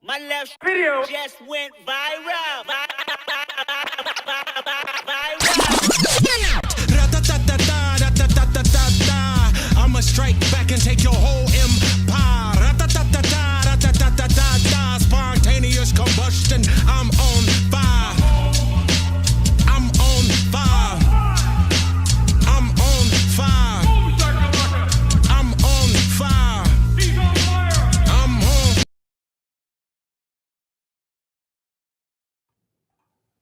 My left video just went viral. I'ma strike back and take your whole empire. Spontaneous combustion. I'm on fire. I'm on fire. I'm on fire. I'm on fire. I'm on.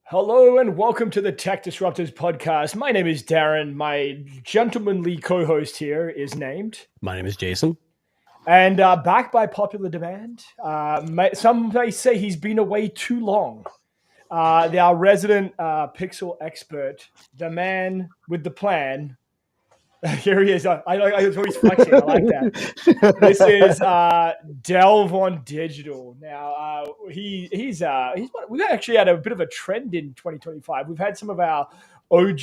Hello and welcome to the Tech Disruptors podcast. My name is Darren. My gentlemanly co-host here is named. My name is Jason. And back by popular demand. Some may say he's been away too long. Our resident pixel expert, the man with the plan. Here he is. I was always flexing. I like that. This is Delve on Digital. Now he's we've actually had a bit of a trend in 2025. We've had some of our OG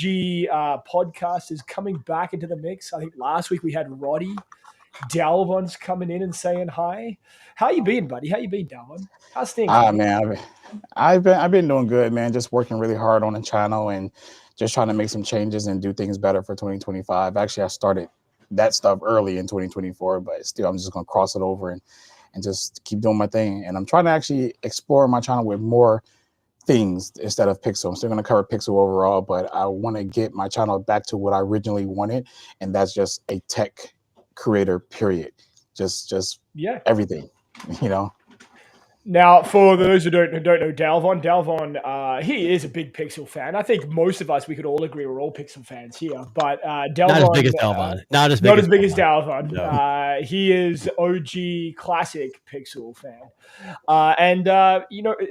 podcasters coming back into the mix. I think last week we had Roddy. Dalvon's coming in and saying hi. How you been, buddy? How you been, Dalvon? How's things? Man, I've been doing good, man. Just working really hard on the channel and just trying to make some changes and do things better for 2025. Actually, I started that stuff early in 2024, but still, I'm just gonna cross it over and just keep doing my thing. And I'm trying to actually explore my channel with more things instead of Pixel. I'm still gonna cover Pixel overall, but I want to get my channel back to what I originally wanted, and that's just a tech creator, period. Just everything, you know. Now, for those who don't know Dalvon, he is a big Pixel fan. I think most of us, we could all agree we're all Pixel fans here. But Dalvon, not as big as Dalvon. Not as big as Dalvon. No. He is OG classic Pixel fan.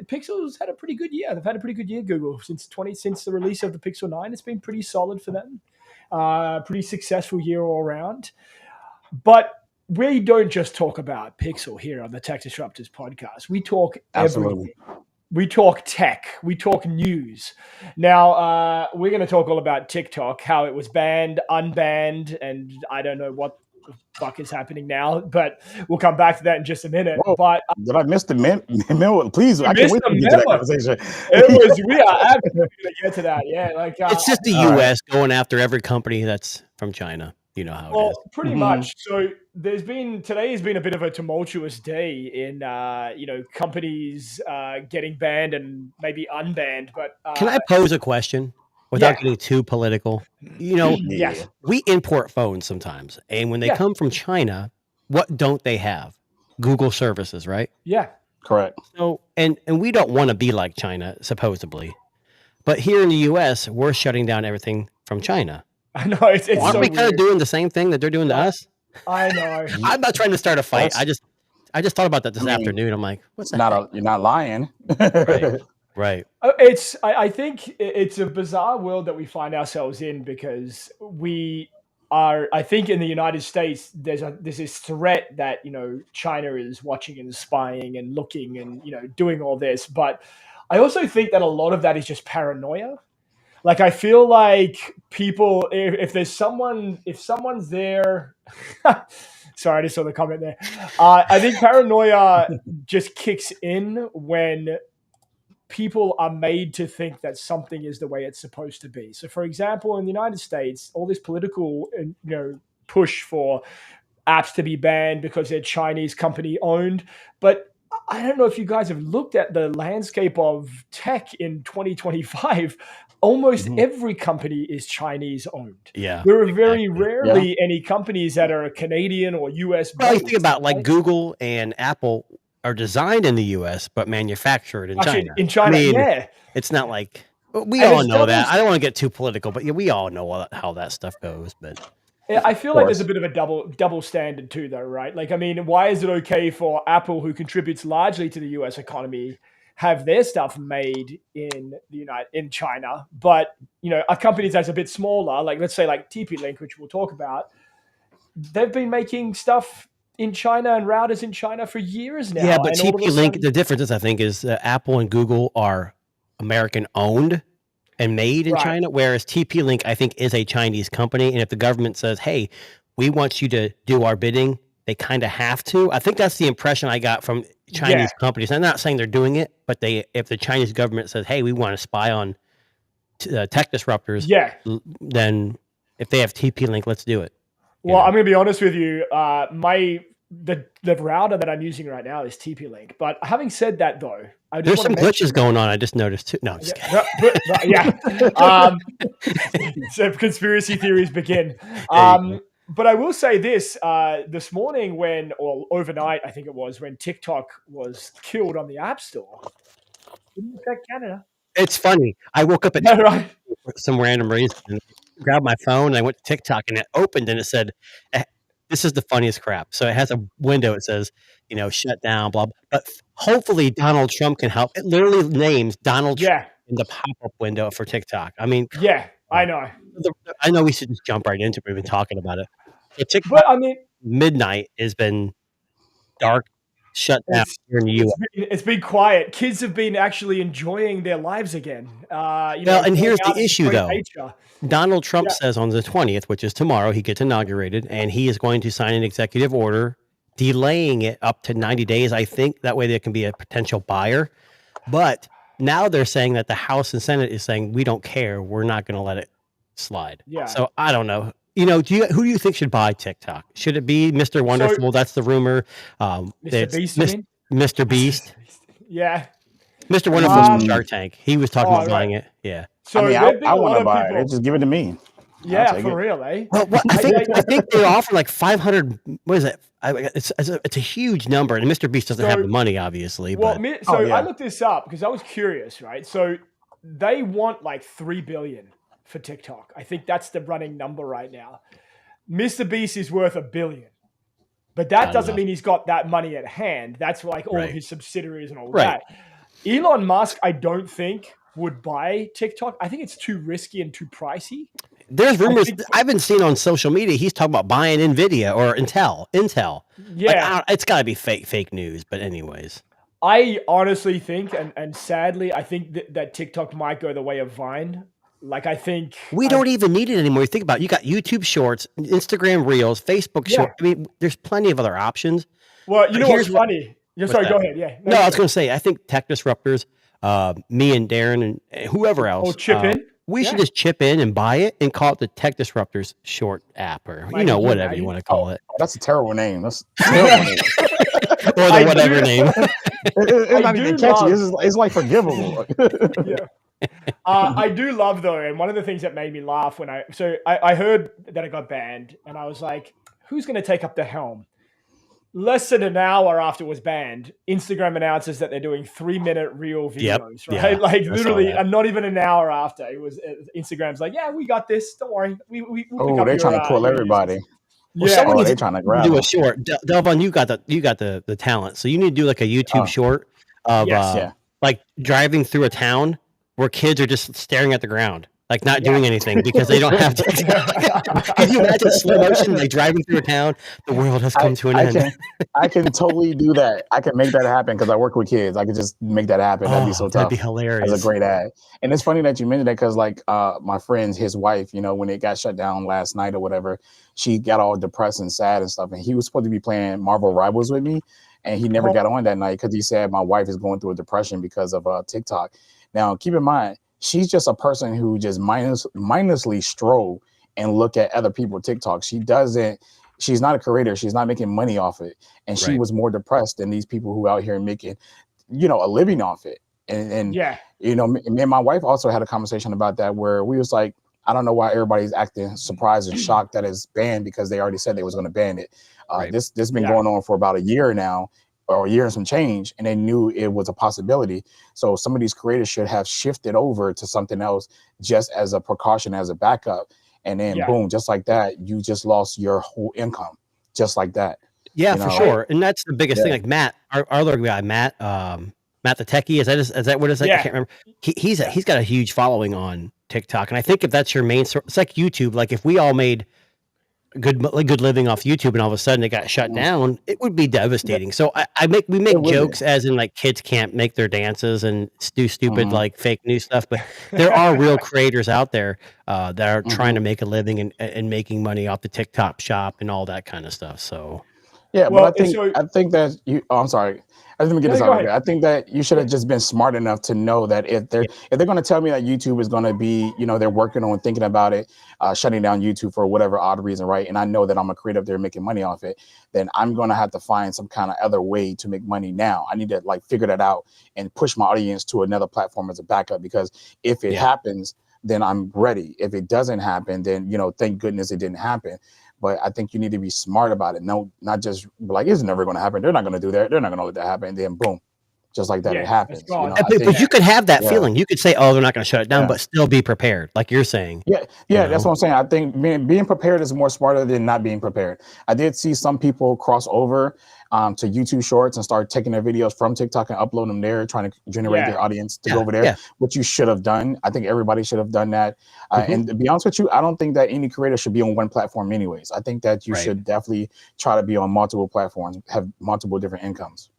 Pixel's had a pretty good year. They've had a pretty good year, Google, since the release of the Pixel 9. It's been pretty solid for them. Pretty successful year all around. But we don't just talk about Pixel here on the Tech Disruptors podcast. We talk everything. We talk tech. We talk news. Now, we're going to talk all about TikTok, how it was banned, unbanned, and I don't know what the fuck is happening now, but we'll come back to that in just a minute. Whoa, but did I miss the memo? Please, I can't wait to get to that conversation. We are absolutely going to get to that. Yeah, it's just the U.S. going after every company that's from China. You know how it is. Pretty much. So today has been a bit of a tumultuous day in companies getting banned and maybe unbanned. But can I pose a question without getting too political? Yes. We import phones sometimes, and when they come from China, what don't they have? Google services, right? Yeah, correct. So and we don't want to be like China, supposedly, but here in the U.S., we're shutting down everything from China. I know it's aren't we kind of doing the same thing that they're doing to us? I know. I'm not trying to start a fight. I just thought about that this afternoon. I'm like, what's that? You're not lying. Right. I think it's a bizarre world that we find ourselves in because I think in the United States there's this threat that China is watching and spying and looking and doing all this, but I also think that a lot of that is just paranoia. Like, I feel like people, if someone's there, sorry, I just saw the comment there. I think paranoia just kicks in when people are made to think that something is the way it's supposed to be. So, for example, in the United States, all this political, push for apps to be banned because they're Chinese company owned, but I don't know if you guys have looked at the landscape of tech in 2025. Almost every company is Chinese owned. Yeah. There are very rarely any companies that are Canadian or US. Well, you think about like Google and Apple are designed in the US, but manufactured in China. In China, It's not like, we all know that. I don't want to get too political, but we all know how that stuff goes. But I feel like there's a bit of a double standard too, though, right? Like, I mean, why is it okay for Apple, who contributes largely to the US economy, have their stuff made in China, but a company that's a bit smaller, like let's say like TP-Link, which we'll talk about, they've been making stuff in China and routers in China for years now. Yeah, but TP-Link, the difference is, I think, is Apple and Google are American owned and made in China, whereas TP-Link, I think, is a Chinese company. And if the government says, hey, we want you to do our bidding, they kind of have to. I think that's the impression I got from Chinese companies. I'm not saying they're doing it, but if the Chinese government says, "Hey, we want to spy on tech disruptors," then if they have TP-Link, let's do it. Well, I'm going to be honest with you. The router that I'm using right now is TP-Link. But having said that, though, there's some glitches going on. I just noticed too. No, I'm just kidding. So conspiracy theories begin. But I will say this: this morning, or overnight, I think it was, when TikTok was killed on the App Store, didn't affect Canada. It's funny. I woke up at for some random reason and grabbed my phone and I went to TikTok and it opened and it said, "This is the funniest crap." So it has a window. It says, shut down, blah, blah. But hopefully Donald Trump can help. It literally names Donald Trump in the pop-up window for TikTok. I mean, I know. I know we should just jump right into it. We've been talking about it. So TikTok, midnight has been dark, shut down here in the U.S. It's been quiet. Kids have been actually enjoying their lives again. And here's the issue, though. Donald Trump says on the 20th, which is tomorrow, he gets inaugurated, and he is going to sign an executive order delaying it up to 90 days, I think. That way there can be a potential buyer. But now they're saying that the House and Senate is saying, we don't care. We're not going to let it slide. Yeah. So I don't know. Who do you think should buy TikTok? Should it be Mr. Wonderful? So, that's the rumor. Mr. Beast, Mr. Beast. Yeah. Mr. Wonderful from Shark Tank. He was talking about buying it. Yeah. So I want to buy it. Just give it to me. Yeah, for real, eh? Well, I think they're offering like 500. What is it? It's a huge number, and Mr. Beast doesn't have the money, obviously. I looked this up because I was curious, right? So they want like $3 billion for TikTok. I think that's the running number right now. Mr. Beast is worth $1 billion, but that doesn't mean he's got that money at hand. That's like all of his subsidiaries and all that. Elon Musk, I don't think would buy TikTok. I think it's too risky and too pricey. There's rumors I've been seeing on social media. He's talking about buying Nvidia or Intel. Yeah, it's got to be fake news. But anyways, I honestly think, and sadly, I think that TikTok might go the way of Vine. Like, I think we don't even need it anymore. You think about it, you got YouTube Shorts, Instagram Reels, Facebook Shorts. I mean, there's plenty of other options. Well, you know what's funny? Sorry, go ahead. Yeah. No, I was going to say, I think tech disruptors, me and Darren and whoever else, chip in. We should just chip in and buy it and call it the Tech Disruptors Short App, or whatever you want to call it. That's a terrible name. That's a terrible name. Or the whatever name. It's not even catchy. It's like forgivable. I do love, though, and one of the things that made me laugh when I heard that it got banned, and I was like, who's going to take up the helm? Less than an hour after it was banned, Instagram announces that they're doing 3-minute reel videos, right? Yeah, like literally, and not even an hour after, it was Instagram's like, yeah, we got this. Don't worry. We'll they're trying to pull everybody. Well, they're trying to grab do a short. Delvon, you got the talent, so you need to do like a YouTube short of like driving through a town where kids are just staring at the ground. Like not doing anything because they don't have to. Can you imagine slow motion, like driving through a town? The world has come to an end. I can totally do that. I can make that happen because I work with kids. I can just make that happen. That'd be so tough. That'd be hilarious. That's a great ad. And it's funny that you mentioned that because like my friend's, his wife, when it got shut down last night or whatever, she got all depressed and sad and stuff. And he was supposed to be playing Marvel Rivals with me. And he never got on that night because he said my wife is going through a depression because of TikTok. Now, keep in mind, she's just a person who just mindlessly stroll and look at other people's TikTok. She's not a creator. She's not making money off it. And she was more depressed than these people who out here making, a living off it. And me and my wife also had a conversation about that where we was like, I don't know why everybody's acting surprised and shocked that it's banned because they already said they was going to ban it. This been going on for about a year now. Or a year and some change, and they knew it was a possibility. So some of these creators should have shifted over to something else just as a precaution, as a backup. And then boom, just like that, you just lost your whole income, just like that. Yeah, for sure. And that's the biggest thing. Like Matt, our other guy, Matt the techie, is that what is that? I can't remember. He's got a huge following on TikTok, and I think if that's your main source, it's like YouTube. Like if we all made good living off YouTube and all of a sudden it got shut down, it would be devastating. So we make jokes as in like kids can't make their dances and do stupid like fake news stuff, but there are real creators out there that are trying to make a living and making money off the TikTok shop and all that kind of stuff. So Yeah, but Well, so I think that you. Oh, I'm sorry. I didn't get no, this out go right ahead. here. I think that you should Yeah, have just been smart enough to know that if they're going to tell me that YouTube is going to be, they're working on thinking about it, shutting down YouTube for whatever odd reason, right? And I know that I'm a creative, they're making money off it. Then I'm going to have to find some kind of other way to make money now. I need to like figure that out and push my audience to another platform as a backup, because if it happens, then I'm ready. If it doesn't happen, then thank goodness it didn't happen. But I think you need to be smart about it. No, not just be like, it's never going to happen. They're not going to do that. They're not going to let that happen. And then boom, just like that, it yeah, it's happens. gone. I think, But you could have that yeah, feeling. You could say, "Oh, they're not going to shut it down," yeah, but still be prepared, like you're saying. yeah, that's what I'm saying. I think being prepared is more smarter than not being prepared. I did see some people cross over to YouTube Shorts and start taking their videos from TikTok and upload them there, trying to generate Yeah, their audience to Yeah, go over there, yeah. which you should have done. I think everybody should have done that. And to be honest with you, I don't think that any creator should be on one platform anyways. I think that you Right. should definitely try to be on multiple platforms, have multiple different incomes.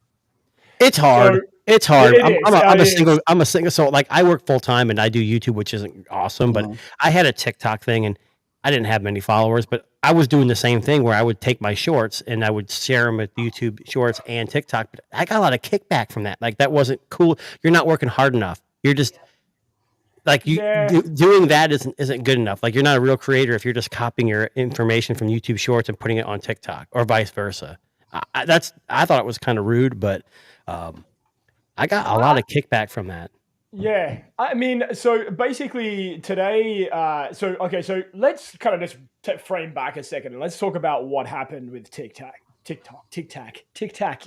It's hard. so It's hard. it is. I'm a It single. is. I'm a single. So like, I work full time and I do YouTube, which isn't awesome. But Mhm. I had a TikTok thing, and I didn't have many followers, but I was doing the same thing where I would take my shorts and I would share them with YouTube Shorts and TikTok. But I got a lot of kickback from that. Like, that wasn't cool. You're not working hard enough. You're just like Yeah, doing that isn't good enough. Like, you're not a real creator if you're just copying your information from YouTube Shorts and putting it on TikTok, or vice versa. I thought it was kind of rude, but I got a lot of kickback from that. yeah. I mean, so basically today, so let's kind of just frame back a second and let's talk about what happened with TikTok. Yeah. TikTok.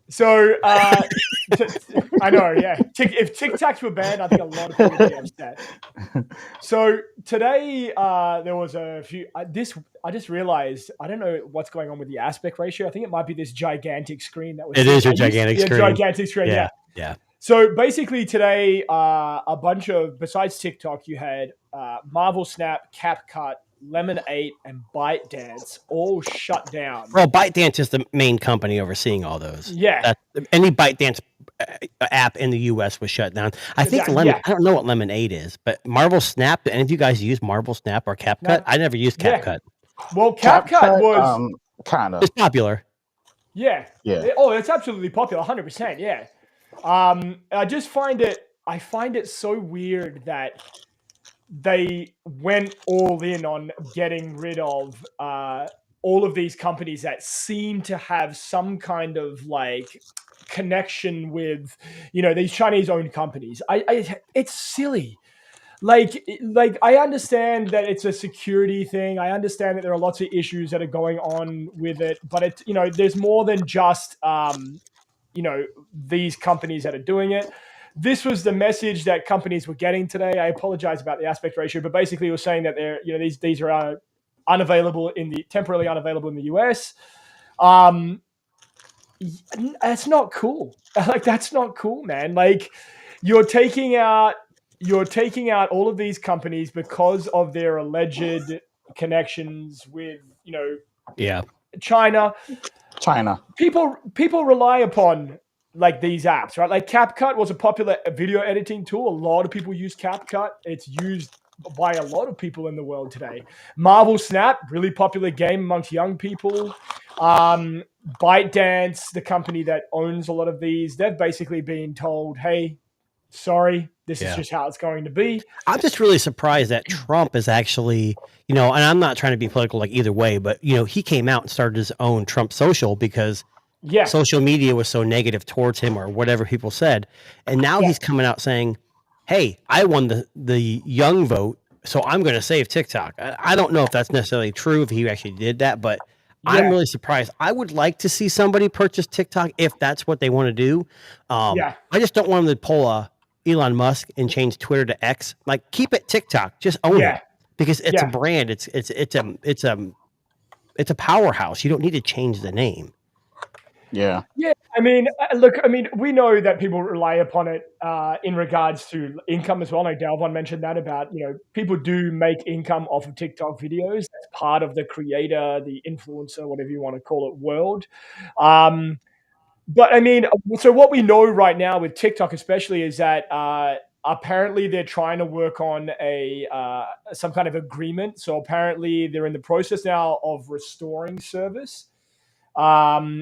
So I know, yeah. If TikToks were banned, I think a lot of people would be upset. So today, there was a few. I just realized, I don't know what's going on with the aspect ratio. I think it might be this gigantic screen that was. It is your gigantic screen. Gigantic screen. Yeah. Yeah. So basically today, a bunch of, besides TikTok, you had Marvel Snap, CapCut, Lemon8, and ByteDance all shut down. Well, ByteDance is the main company overseeing all those. Yeah. Any ByteDance app in the US was shut down. I think I don't know what Lemon8 is, but Marvel Snap. Do any of you guys use Marvel Snap or CapCut? No. I never used CapCut. Well, CapCut was kind of. It's popular. Yeah. Oh, it's absolutely popular. 100%. Yeah. I just find it so weird that they went all in on getting rid of all of these companies that seem to have some kind of like connection with, these Chinese-owned companies. It's silly. Like I understand that it's a security thing. I understand that there are lots of issues that are going on with it, but there's more than just these companies that are doing it. This was the message that companies were getting today. I apologize about the aspect ratio, but basically it was saying that they're, these are temporarily unavailable in the US. That's not cool. Like, that's not cool, man. Like, you're taking out all of these companies because of their alleged connections with, China. People rely upon like these apps, right? Like CapCut was a popular video editing tool. A lot of people use CapCut. It's used by a lot of people in the world today. Marvel Snap, really popular game amongst young people. ByteDance, the company that owns a lot of these, they've basically been told, hey, sorry, this is just how it's going to be. I'm just really surprised that Trump is actually, and I'm not trying to be political like either way, but he came out and started his own Trump Social because social media was so negative towards him, or whatever people said. And now he's coming out saying, hey, I won the young vote, so I'm going to save TikTok. I don't know if that's necessarily true, if he actually did that, but I'm really surprised. I would like to see somebody purchase TikTok if that's what they want to do. I just don't want them to pull a Elon Musk and change Twitter to X. Like, keep it TikTok. Just own it, because it's a brand. It's a powerhouse. You don't need to change the name. Yeah. I mean, look, we know that people rely upon it in regards to income as well. I know Dalvon mentioned that about, people do make income off of TikTok videos. That's part of the creator, the influencer, whatever you want to call it, world. But so what we know right now with TikTok especially is that apparently they're trying to work on some kind of agreement. So apparently they're in the process now of restoring service,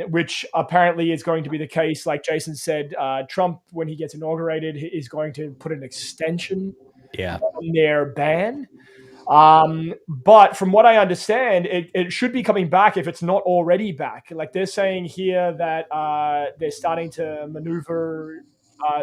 which apparently is going to be the case. Like Jason said, Trump, when he gets inaugurated, is going to put an extension on their ban. But from what I understand, it should be coming back if it's not already back. Like they're saying here that they're starting to maneuver.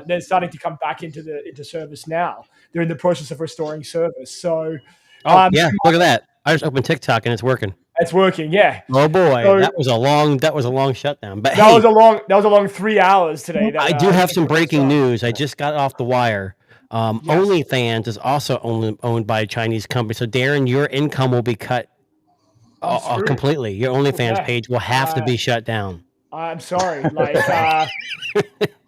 They're starting to come back into service now. They're in the process of restoring service. So, look at that! I just opened TikTok and it's working. It's working, yeah. Oh boy, so, that was a long shutdown. But that was a long 3 hours today. I do have some breaking news. I just got off the wire. OnlyFans is also owned by a Chinese company. So Darren, your income will be cut completely. Your OnlyFans page will have to be shut down. I'm sorry. Like,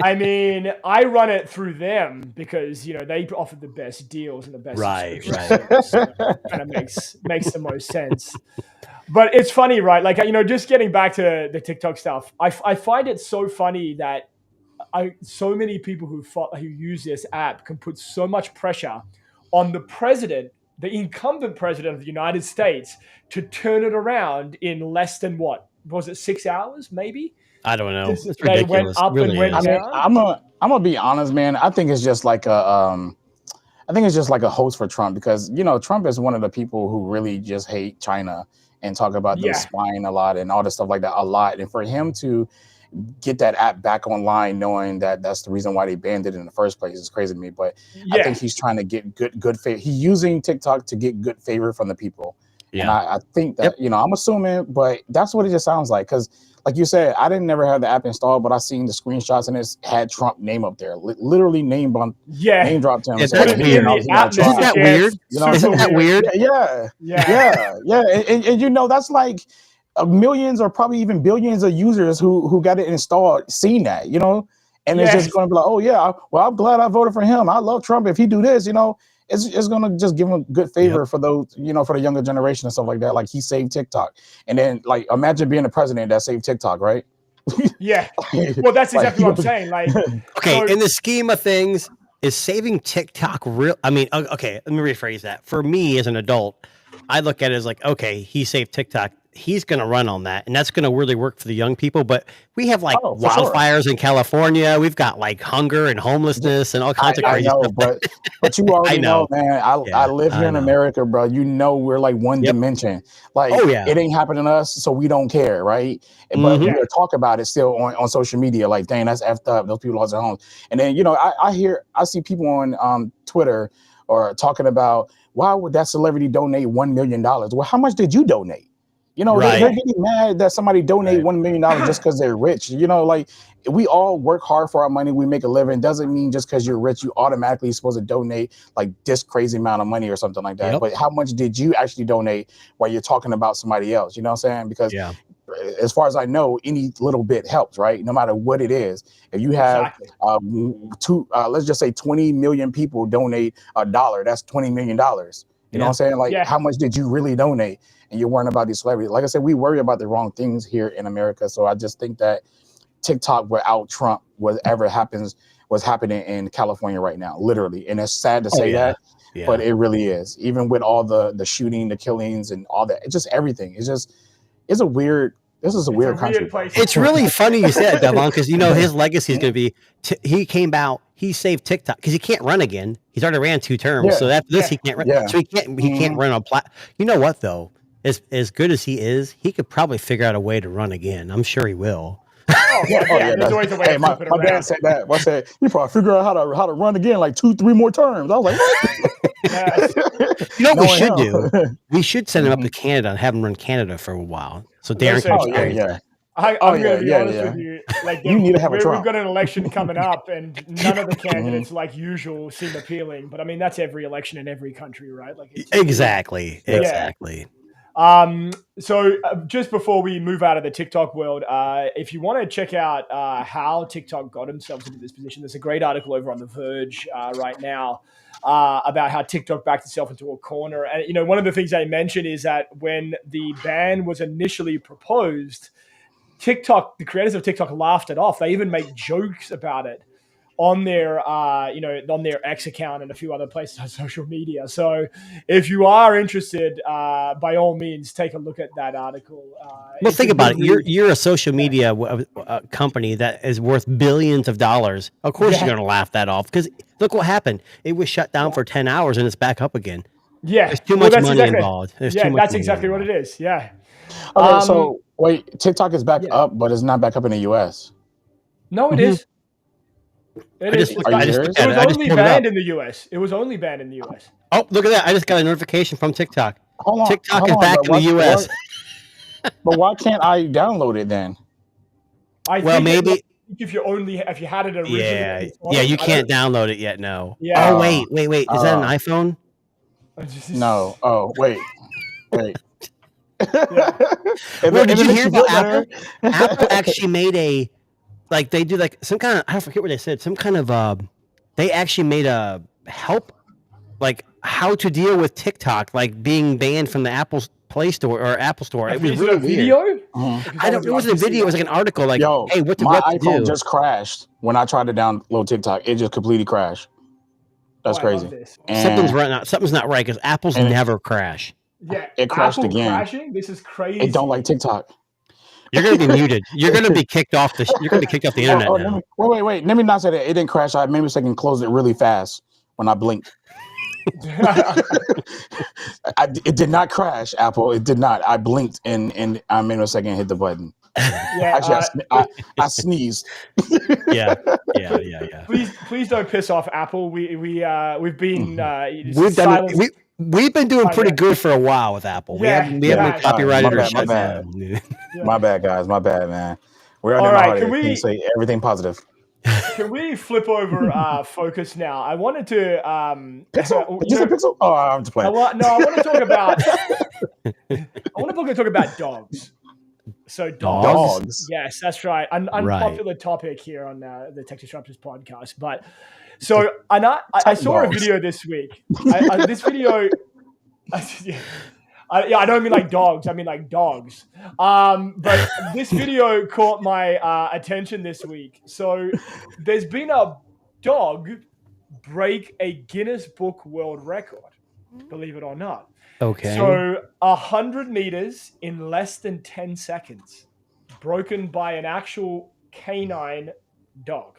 I mean, I run it through them because they offer the best deals and the best. Right. So kind of makes the most sense. But it's funny, right? Like, just getting back to the TikTok stuff, I find it so funny that so many people who use this app can put so much pressure on the president, the incumbent president of the United States, to turn it around in less than what was it, 6 hours, maybe? I don't know. It's they ridiculous. went up really and went I mean, down. I'm gonna be honest, man. I think it's just like a host for Trump because Trump is one of the people who really just hate China and talk about them spying a lot and all this stuff like that a lot. And for him to get that app back online, knowing that that's the reason why they banned it in the first place, is crazy to me. But I think he's trying to get good favor. He's using TikTok to get good favor from the people. Yeah. And I think that, I'm assuming, but that's what it just sounds like. Because like you said, I didn't never have the app installed, but I seen the screenshots and it had Trump name up there, literally name dropped him. Isn't that weird? Isn't that weird? Yeah. And that's like millions or probably even billions of users who got it installed, seen that, and it's just going to be like, oh yeah, well, I'm glad I voted for him. I love Trump. If he do this, it's going to just give him good favor for those, for the younger generation and stuff like that. Like he saved TikTok. And then like, imagine being the president that saved TikTok, right? Yeah. Well, that's exactly what I'm saying. Like, okay. In the scheme of things, is saving TikTok real? I mean, okay, let me rephrase that. For me as an adult, I look at it as like, okay, he saved TikTok. He's going to run on that, and that's going to really work for the young people. But we have like wildfires in California. We've got like hunger and homelessness and all kinds of crazy stuff. But you already know, man. I live here in America, bro. We're like one dimension. Like, it ain't happening to us, so we don't care, right? But we talk about it still on social media. Like, dang, that's effed up. Those people lost their homes. And then I see people on Twitter or talking about, why would that celebrity donate $1 million? Well, how much did you donate? They're getting mad that somebody donate $1 million just because they're rich. Like we all work hard for our money. We make a living. Doesn't mean just because you're rich, you automatically supposed to donate like this crazy amount of money or something like that. But how much did you actually donate while you're talking about somebody else? You know what I'm saying? Because as far as I know, any little bit helps, right? No matter what it is. If you have let's just say 20 million people donate $1, that's $20 million. You know what I'm saying? Like, how much did you really donate? And you're worrying about these celebrities. Like I said, we worry about the wrong things here in America. So I just think that TikTok without Trump, whatever happens, was happening in California right now, literally. And it's sad to say that, but it really is. Even with all the shooting, the killings, and all that, it's just everything. This is a weird country. It's really funny you said that, Devon, because his legacy is going to be. He came out. He saved TikTok because he can't run again. He's already ran 2 terms, so after this he can't run. So he can't run on You know what though? As good as he is, he could probably figure out a way to run again. I'm sure he will. There's always a way to my dad said that. I said, you probably figure out how to run again like 2-3 more terms. I was like, what? You know what we should do? We should send him up to Canada and have him run Canada for a while. So Darren can I'm going to be honest with you. Like, you need to have a Trump. We've got an election coming up, and none of the candidates, like usual, seem appealing. But I mean, that's every election in every country, right? Like, exactly. So just before we move out of the TikTok world, if you want to check out how TikTok got themselves into this position, there's a great article over on The Verge right now about how TikTok backed itself into a corner. And, one of the things they mentioned is that when the ban was initially proposed, the creators of TikTok laughed it off. They even made jokes about it on their on their X account and a few other places on social media. So if you are interested, by all means, take a look at that article. Well, think about it. You're a social media company that is worth billions of dollars. Of course, you're going to laugh that off because look what happened. It was shut down for 10 hours and it's back up again. Yeah, there's too much money involved. That's exactly what it is. Yeah. Okay, so wait, TikTok is back up, but it's not back up in the US. No, it is. It was only banned in the US. It was only banned in the US. Oh, look at that. I just got a notification from TikTok. TikTok is back in the US. But why can't I download it then? Maybe if you had it originally. Yeah, you can't download it yet, no. Yeah. Oh, wait. Is that an iPhone? No. Oh, wait. Well, did you hear about Apple? Apple actually made they do like some kind of, I forget what they said, some kind of, they actually made a help, like how to deal with TikTok, like being banned from the Apple Play Store or Apple Store. It was really video? Weird. It wasn't a video, it was like an article like, hey, what to do? My iPhone just crashed when I tried to download TikTok. It just completely crashed. That's crazy. Something's not right because Apple's never crash. Yeah, it crashed Apple again. Crashing? This is crazy. It don't like TikTok. You're gonna be muted. You're gonna be kicked off the. You're gonna be kicked off the internet now. Wait. Let me not say that. It didn't crash. I made a mistake and closed it really fast when I blinked. It did not crash, Apple. It did not. I blinked and I made a mistake and hit the button. Yeah, actually, I sneezed. Yeah. Please don't piss off Apple. We've been We've been doing pretty good for a while with Apple. We haven't been copyrighted or shut down. My bad, guys. My bad, man. We're all right. Can we say everything positive? Can we flip over focus now? I wanted to Pixel? Did you say Pixel? Oh, I'm just playing. I want to talk about talk about dogs. So dogs. Yes, that's right. Unpopular topic here on the Tech Disruptors podcast, but. So I saw a video this week. This video, I don't mean like dogs. I mean like dogs. But this video caught my attention this week. So there's been a dog break a Guinness Book World Record, believe it or not. Okay. So 100 meters in less than 10 seconds, broken by an actual canine dog.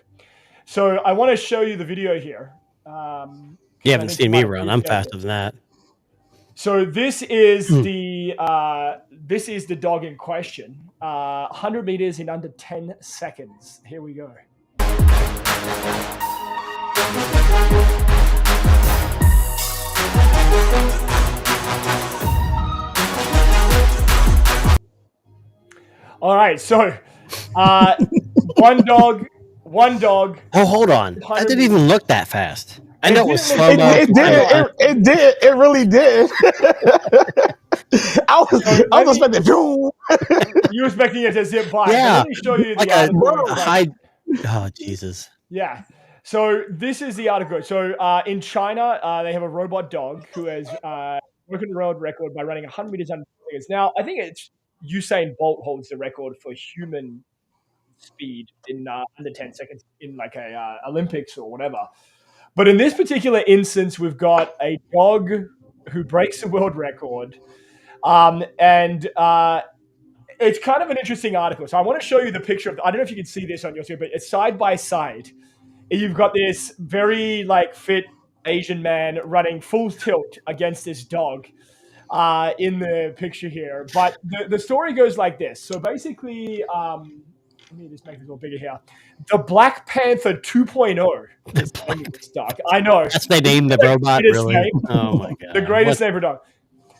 So I want to show you the video here. You haven't seen me run. I'm faster than that. So this is the dog in question. 100 meters in under 10 seconds. Here we go. All right. So one dog. Oh, hold on. That didn't even look that fast. I know it was slow mo. It did. It really did. I was expecting. You were expecting it to zip by. Yeah. Let me show you the article. Oh, Jesus. Yeah. So this is the article. So in China, they have a robot dog who has broken the world record by running 100 meters under 10 seconds. Now, I think it's Usain Bolt holds the record for human speed in under 10 seconds in like a Olympics or whatever. But in this particular instance, we've got a dog who breaks the world record. And it's kind of an interesting article. So I want to show you the picture of, I don't know if you can see this on your screen, but it's side by side. You've got this very fit Asian man running full tilt against this dog in the picture here. But the story goes like this. So basically, let me just make this a little bigger here. The Black Panther 2.0 is the name of this dog. I know. That's they named the robot, really? Name. Oh, my God. The greatest name for dog.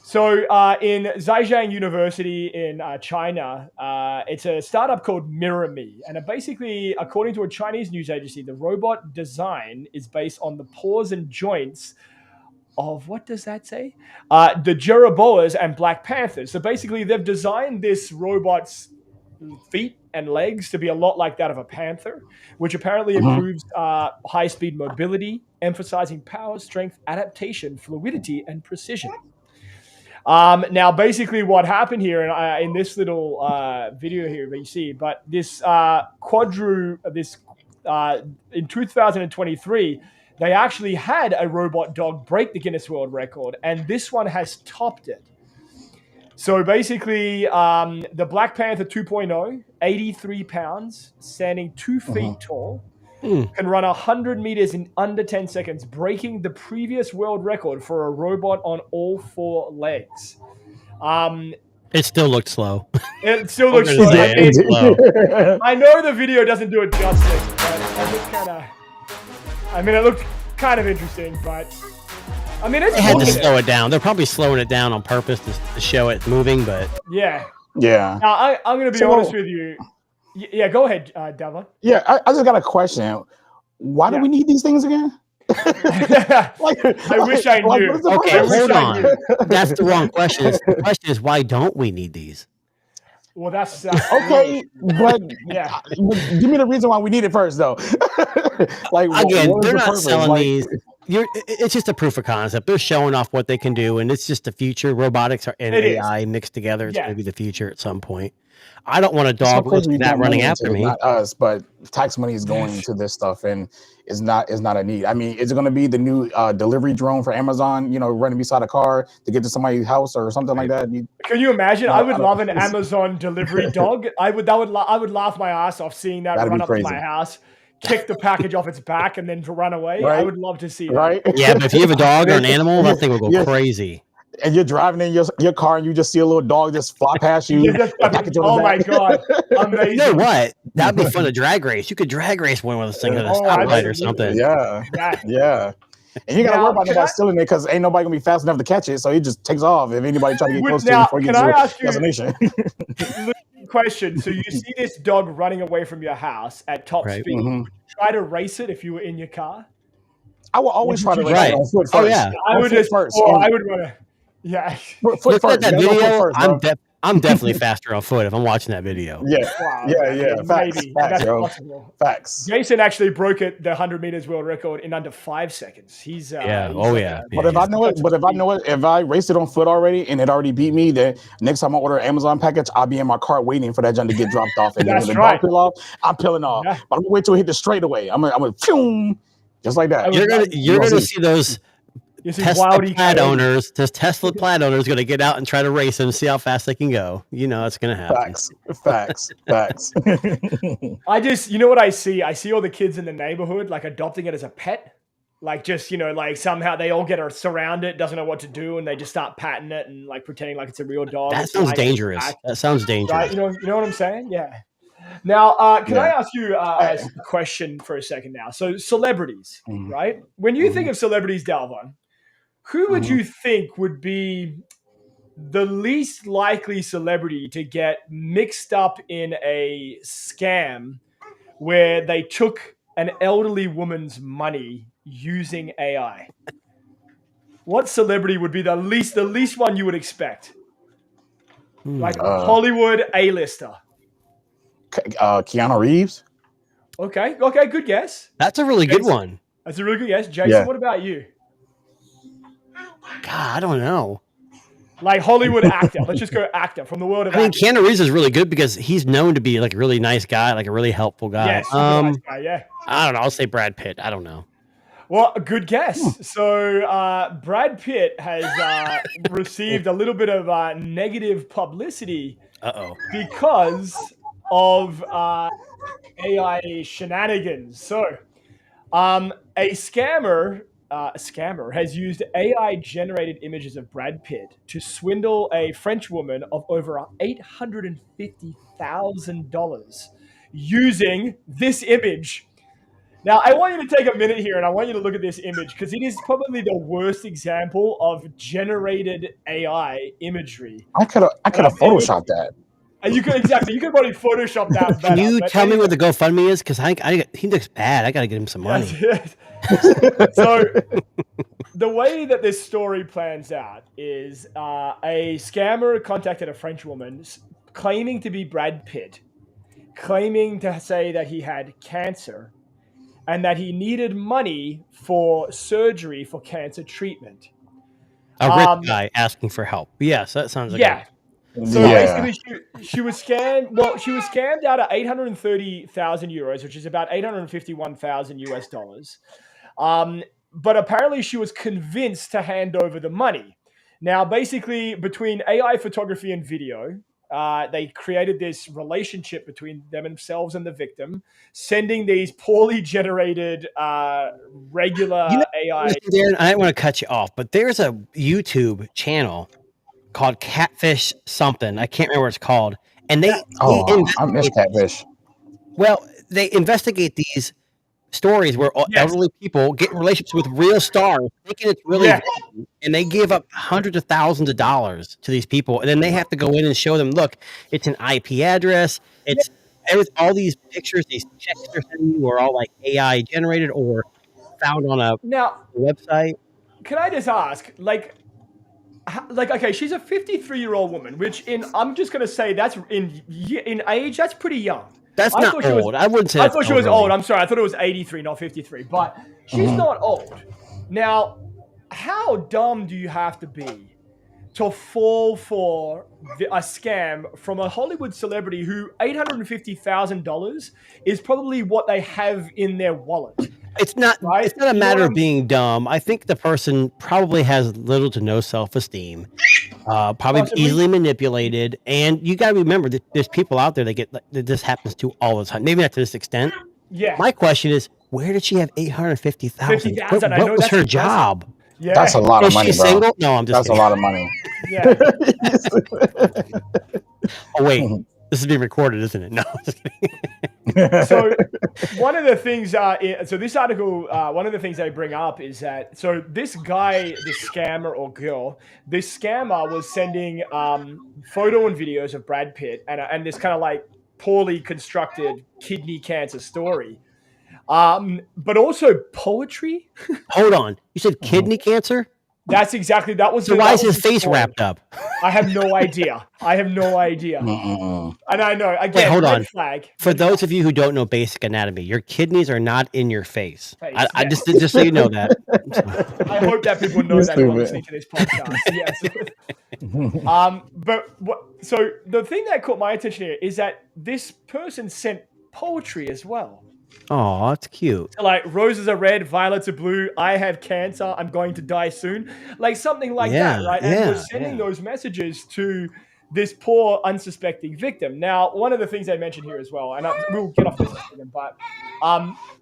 So in Zhejiang University in China, it's a startup called MirrorMe. And basically, according to a Chinese news agency, the robot design is based on the paws and joints of, what does that say? The Jeroboas and Black Panthers. So basically, they've designed this robot's feet and legs to be a lot like that of a panther, which apparently improves high-speed mobility, emphasizing power, strength, adaptation, fluidity, and precision. Now, basically what happened here in this little video here that you see, but this in 2023, they actually had a robot dog break the Guinness World Record, and this one has topped it. So basically, the Black Panther 2.0, 83 pounds, standing 2 feet tall, can run 100 meters in under 10 seconds, breaking the previous world record for a robot on all 4 legs. It still looked slow. It still looks slow. I know the video doesn't do it justice, but it looked kind of interesting, but I mean, it's they had to slow it down. They're probably slowing it down on purpose to show it moving, but yeah. Now, I'm going to be honest with you. Yeah, go ahead, Devlin. Yeah, I just got a question. Why do we need these things again? I wish I knew. Okay, hold on. That's the wrong question. The question is, why don't we need these? Well, that's okay, but give me the reason why we need it first, though. Again, they're not selling these. It's just a proof of concept. They're showing off what they can do, and it's just the future. Robotics and AI mixed together. It's going to be the future at some point. I don't want a dog running after me. Not us, but tax money is going into this stuff, and is not a need. I mean, is it going to be the new delivery drone for Amazon? Running beside a car to get to somebody's house or something like that. Can you imagine? I would love an Amazon delivery dog. I would laugh my ass off seeing that run up to my house, kick the package off its back, and then to run away. Right? I would love to see that. Right? Yeah, but if you have a dog or an animal, that thing will go crazy. And you're driving in your car and you just see a little dog just fly past you. Oh my God. Amazing. You know what? That'd be fun to drag race. You could drag race one of those things at a stoplight or something. Yeah. And you got to worry about nobody stealing it because ain't nobody going to be fast enough to catch it. So he just takes off if anybody try to get close to it before he gets to your destination. Question. So you see this dog running away from your house at top speed. Would you try to race it if you were in your car? I will always try to race it on foot first. Oh, yeah. I would want to. Yeah. Look at that video. I'm definitely faster on foot if I'm watching that video. Yeah. Wow. Yeah. Facts. Maybe. Facts, bro. Possible. Facts. Jason actually broke the 100 meters world record in under 5 seconds. He's But if I know it, if I raced it on foot already and it already beat me, then next time I order an Amazon package, I'll be in my cart waiting for that junk to get dropped off. And then when the dog peel off, I'm peeling off. Yeah. But I'm gonna wait till it hit the straightaway. I'm gonna just like that. You're gonna see those. Tesla Plaid owners going to get out and try to race them, see how fast they can go. It's going to happen. Facts. I just, what I see? I see all the kids in the neighborhood like adopting it as a pet. Like just, like somehow they all get surround it, doesn't know what to do, and they just start patting it and like pretending like it's a real dog. That sounds dangerous. Right? You know what I'm saying? Yeah. Now, can I ask you a question for a second now? So celebrities, right? When you think of celebrities, Dalvon, who would you think would be the least likely celebrity to get mixed up in a scam where they took an elderly woman's money using AI? What celebrity would be the least one you would expect? Like a Hollywood A-lister. Keanu Reeves. Okay, good guess. That's a really good one. That's a really good guess. Jason, what about you? God, I don't know. Like Hollywood actor. Let's just go actor from the world of acting. Keanu Reeves is really good because he's known to be like a really nice guy, like a really helpful guy. Yes, nice guy, yeah. I don't know. I'll say Brad Pitt. I don't know. Well, a good guess. So Brad Pitt has received a little bit of negative publicity because of AI shenanigans. So a scammer has used AI-generated images of Brad Pitt to swindle a French woman of over $850,000 using this image. Now, I want you to take a minute here and I want you to look at this image because it is probably the worst example of generated AI imagery. I could have photoshopped that. And you could probably Photoshop that. Can you tell me what the GoFundMe is? Because he looks bad. I got to get him some money. So the way that this story plans out is a scammer contacted a French woman claiming to be Brad Pitt, claiming to say that he had cancer and that he needed money for surgery for cancer treatment. A rich guy asking for help. Yes, that sounds like So Yeah. basically, she was scammed. Well, she was scammed out of 830,000 euros, which is about 851,000 US dollars. But apparently, she was convinced to hand over the money. Now, basically, between AI photography and video, they created this relationship between themselves and the victim, sending these poorly generated regular AI. Darren, I don't want to cut you off, but there's a YouTube channel called Catfish something. I can't remember what it's called. And they I miss Catfish. Well, they investigate these stories where elderly people get in relationships with real stars, thinking it's really real, and they give up hundreds of thousands of dollars to these people, and then they have to go in and show them, look, it's an IP address, it's all these pictures, these checks they're sending you are all like AI generated or found on a website. Can I just ask, like, okay, she's a 53-year-old woman, which I'm just going to say that's in age, that's pretty young. That's not old. I wouldn't say. I thought she was old. I'm sorry. I thought it was 83, not 53. But she's not old. Now, how dumb do you have to be to fall for a scam from a Hollywood celebrity who $850,000 is probably what they have in their wallet? It's not. Right? It's not a matter of being dumb. I think the person probably has little to no self-esteem. Probably easily manipulated, and you got to remember that there's people out there that this happens to all the time. Maybe not to this extent. Yeah. My question is, where did she have 850,000? What was her job? Yeah. That's a lot of money, bro. Single? No, I'm just. That's a lot of money. Yeah. Oh wait, this is being recorded, isn't it? No. So one of the things, so this article, one of the things they bring up is that, so this guy, this scammer or girl, this scammer was sending photo and videos of Brad Pitt and this kind of like poorly constructed kidney cancer story, but also poetry. Hold on, you said kidney cancer? That was. So why is his face wrapped up? I have no idea. And I know. Again, wait, hold on. Flag. For those of you who don't know basic anatomy, your kidneys are not in your face. I just so you know that. I hope that people know that who are listening to this podcast. Yes. So the thing that caught my attention here is that this person sent poetry as well. Oh, that's cute. Like, roses are red, violets are blue. I have cancer. I'm going to die soon. Like something like that, right? And we're sending those messages to this poor, unsuspecting victim. Now, one of the things they mentioned here as well, and we'll get off this in a second, but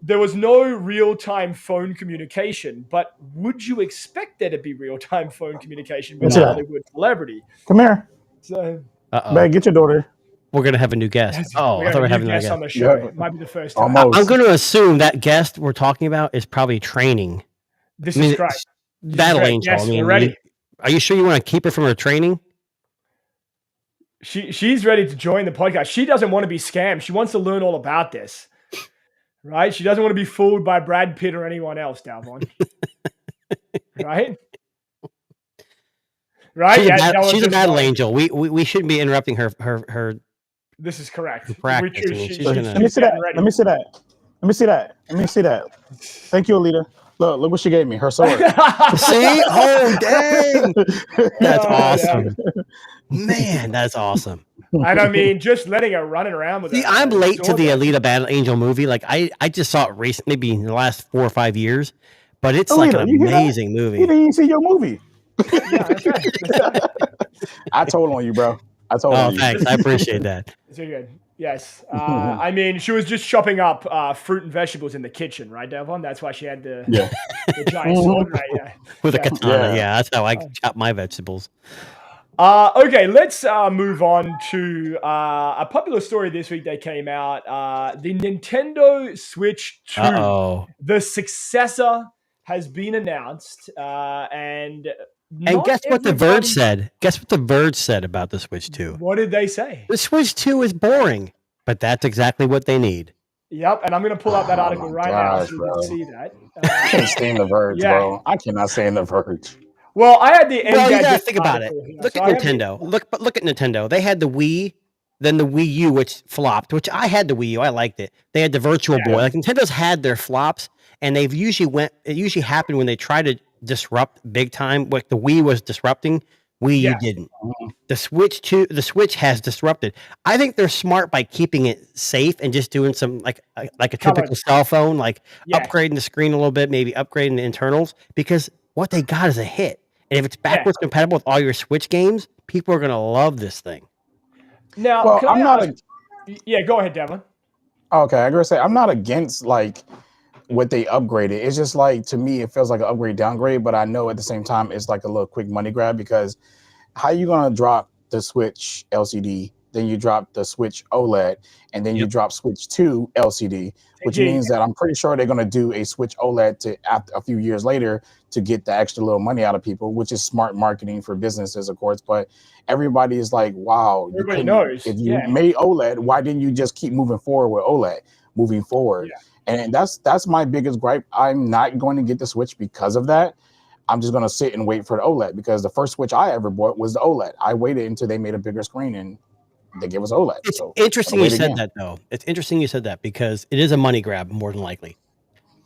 there was no real-time phone communication. But would you expect there to be real-time phone communication with a Hollywood celebrity? Come here. So, man, get your daughter. We're going to have a new guest. Oh, I thought we were having a guest on the show. It might be the first time. Almost. I'm going to assume that guest we're talking about is probably training. This is great. Battle Angel. Yes, we're ready. Are you sure you want to keep her from her training? She's ready to join the podcast. She doesn't want to be scammed. She wants to learn all about this. Right? She doesn't want to be fooled by Brad Pitt or anyone else, Dalvon. Right? Right? She's a battle angel. We shouldn't be interrupting her. This is correct. Let me see that. Thank you, Alita. Look what she gave me. Her sword. See? Oh, dang. That's awesome. Man, that's awesome. And I mean, just letting her running around with. See, I'm late to the Alita Battle Angel movie. Like I just saw it recently, maybe in the last 4 or 5 years. But it's Alita, like an amazing movie. You didn't even see your movie. Yeah, that's right. I told on you, bro. I told you. Thanks. I appreciate that. So good. Yes. I mean, she was just chopping up fruit and vegetables in the kitchen, right, Devon? That's why she had the giant sword, right? Yeah. With a katana. Yeah, that's how I chop my vegetables. Okay, let's move on to a popular story this week that came out. The Nintendo Switch 2, the successor, has been announced, and guess what The Verge said? Guess what The Verge said about the Switch 2? What did they say? The Switch 2 is boring, but that's exactly what they need. Yep, and I'm going to pull up that article now so you can see that. I can't stand The Verge, bro. I cannot stand The Verge. Well, I had the you gotta think about it. Look at Nintendo. Look at Nintendo. They had the Wii, then the Wii U, which flopped. Which I had the Wii U. I liked it. They had the Virtual Boy. Like Nintendo's had their flops, and It usually happened when they try to disrupt big time. Like the Wii was disrupting. Wii U Yeah. didn't. Mhm. The Switch has disrupted. I think they're smart by keeping it safe and just doing some like a typical Color. cell phone, like Yeah. upgrading the screen a little bit, maybe upgrading the internals, because what they got is a hit. And if it's backwards compatible with all your Switch games, people are gonna love this thing. Now, Well, can I'm I not ask- Yeah, go ahead, Devlin. okay. I gotta say I'm not against like what they upgraded. It's just like to me, it feels like an upgrade downgrade, but I know at the same time it's like a little quick money grab because how you gonna drop the Switch LCD, then you drop the Switch OLED, and then you drop Switch 2 LCD, which means that I'm pretty sure they're gonna do a Switch OLED to after a few years later to get the extra little money out of people, which is smart marketing for businesses, of course. But everybody is like, wow, Everybody knows. if you made OLED, why didn't you just keep moving forward with OLED moving forward? And that's my biggest gripe. I'm not going to get the Switch because of that. I'm just going to sit and wait for the OLED because the first Switch I ever bought was the OLED. I waited until they made a bigger screen and they gave us OLED. It's so interesting you said that, though. It's interesting you said that because it is a money grab more than likely.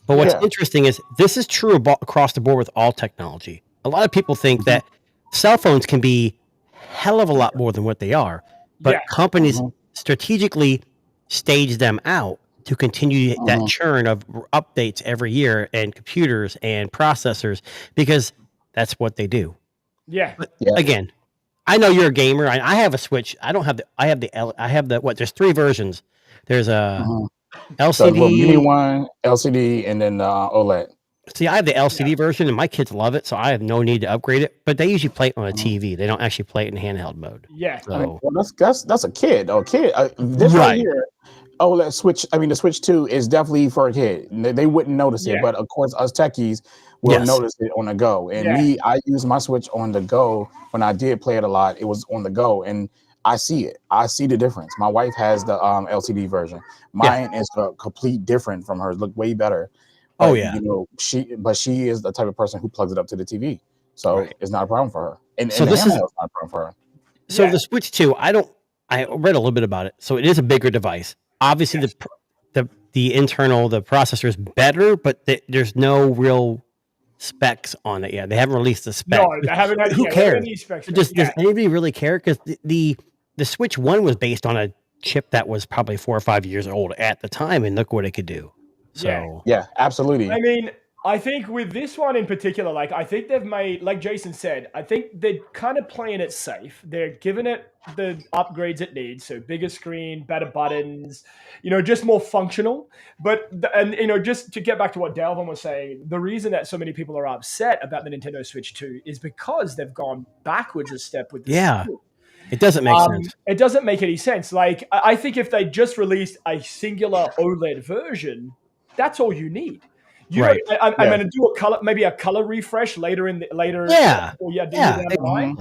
But what's interesting is this is true across the board with all technology. A lot of people think that cell phones can be hell of a lot more than what they are, but companies strategically stage them out to continue that churn of updates every year and computers and processors because that's what they do. Yeah. But again, I know you're a gamer. I have a Switch. I don't have the. I have the what? There's 3 versions. There's a LCD, so, mini one, LCD, and then OLED. See, I have the LCD version, and my kids love it, so I have no need to upgrade it. But they usually play it on a TV. They don't actually play it in handheld mode. Yeah. So. I mean, well, that's a kid. This right here. OLED Switch. I mean, the Switch 2 is definitely for a kid. They wouldn't notice it, but of course, us techies will notice it on the go. And I use my Switch on the go when I did play it a lot. It was on the go, and I see it. I see the difference. My wife has the LCD version. Mine is complete different from hers. Look way better. But, you know, she is the type of person who plugs it up to the TV, so it's not a problem for her. And so this is not a problem for her. So the Switch 2, I read a little bit about it. So it is a bigger device. Obviously, the internal, the processor is better, but there's no real specs on it yet. They haven't released the specs. No, they haven't had. Who cares? Does Yeah. anybody really care? Because the Switch 1 was based on a chip that was probably 4 or 5 years old at the time, and look what it could do. So yeah, absolutely. I mean, I think with this one in particular, like I think they've made, like Jason said, I think they're kind of playing it safe. They're giving it the upgrades it needs, so bigger screen, better buttons, you know, just more functional. But and you know, just to get back to what Delvin was saying, the reason that so many people are upset about the Nintendo Switch 2 is because they've gone backwards a step with the Switch. It doesn't make sense. It doesn't make any sense. Like I think if they just released a singular OLED version, that's all you need. I'm going to do maybe a color refresh later. Down the line.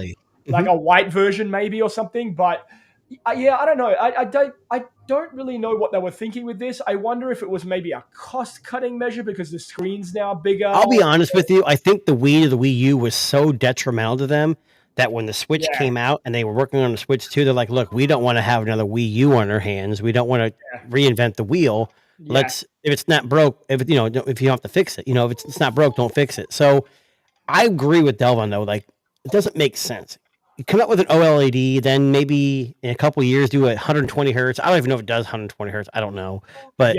Like a white version maybe or something. But I don't know. I don't really know what they were thinking with this. I wonder if it was maybe a cost-cutting measure because the screen's now bigger. I'll be honest with you. I think the Wii to the Wii U was so detrimental to them that when the Switch came out and they were working on the Switch 2, they're like, look, we don't want to have another Wii U on our hands. We don't want to reinvent the wheel. If it's not broke, if you don't have to fix it, if it's not broke, don't fix it. So I agree with Delvin though. Like it doesn't make sense. You come up with an OLED, then maybe in a couple of years do 120 hertz. I don't even know if it does 120 hertz. I don't know, but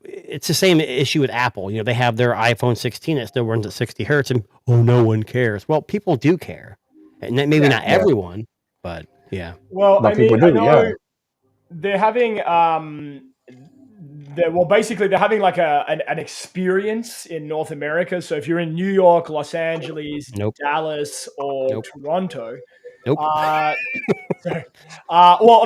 it's the same issue with Apple. They have their iPhone 16 that still runs at 60 hertz, and no one cares. Well, people do care, and maybe not everyone, but yeah. Well, I know they're having they're having like an experience in North America. So if you're in New York, Los Angeles, Dallas, or Toronto, well, I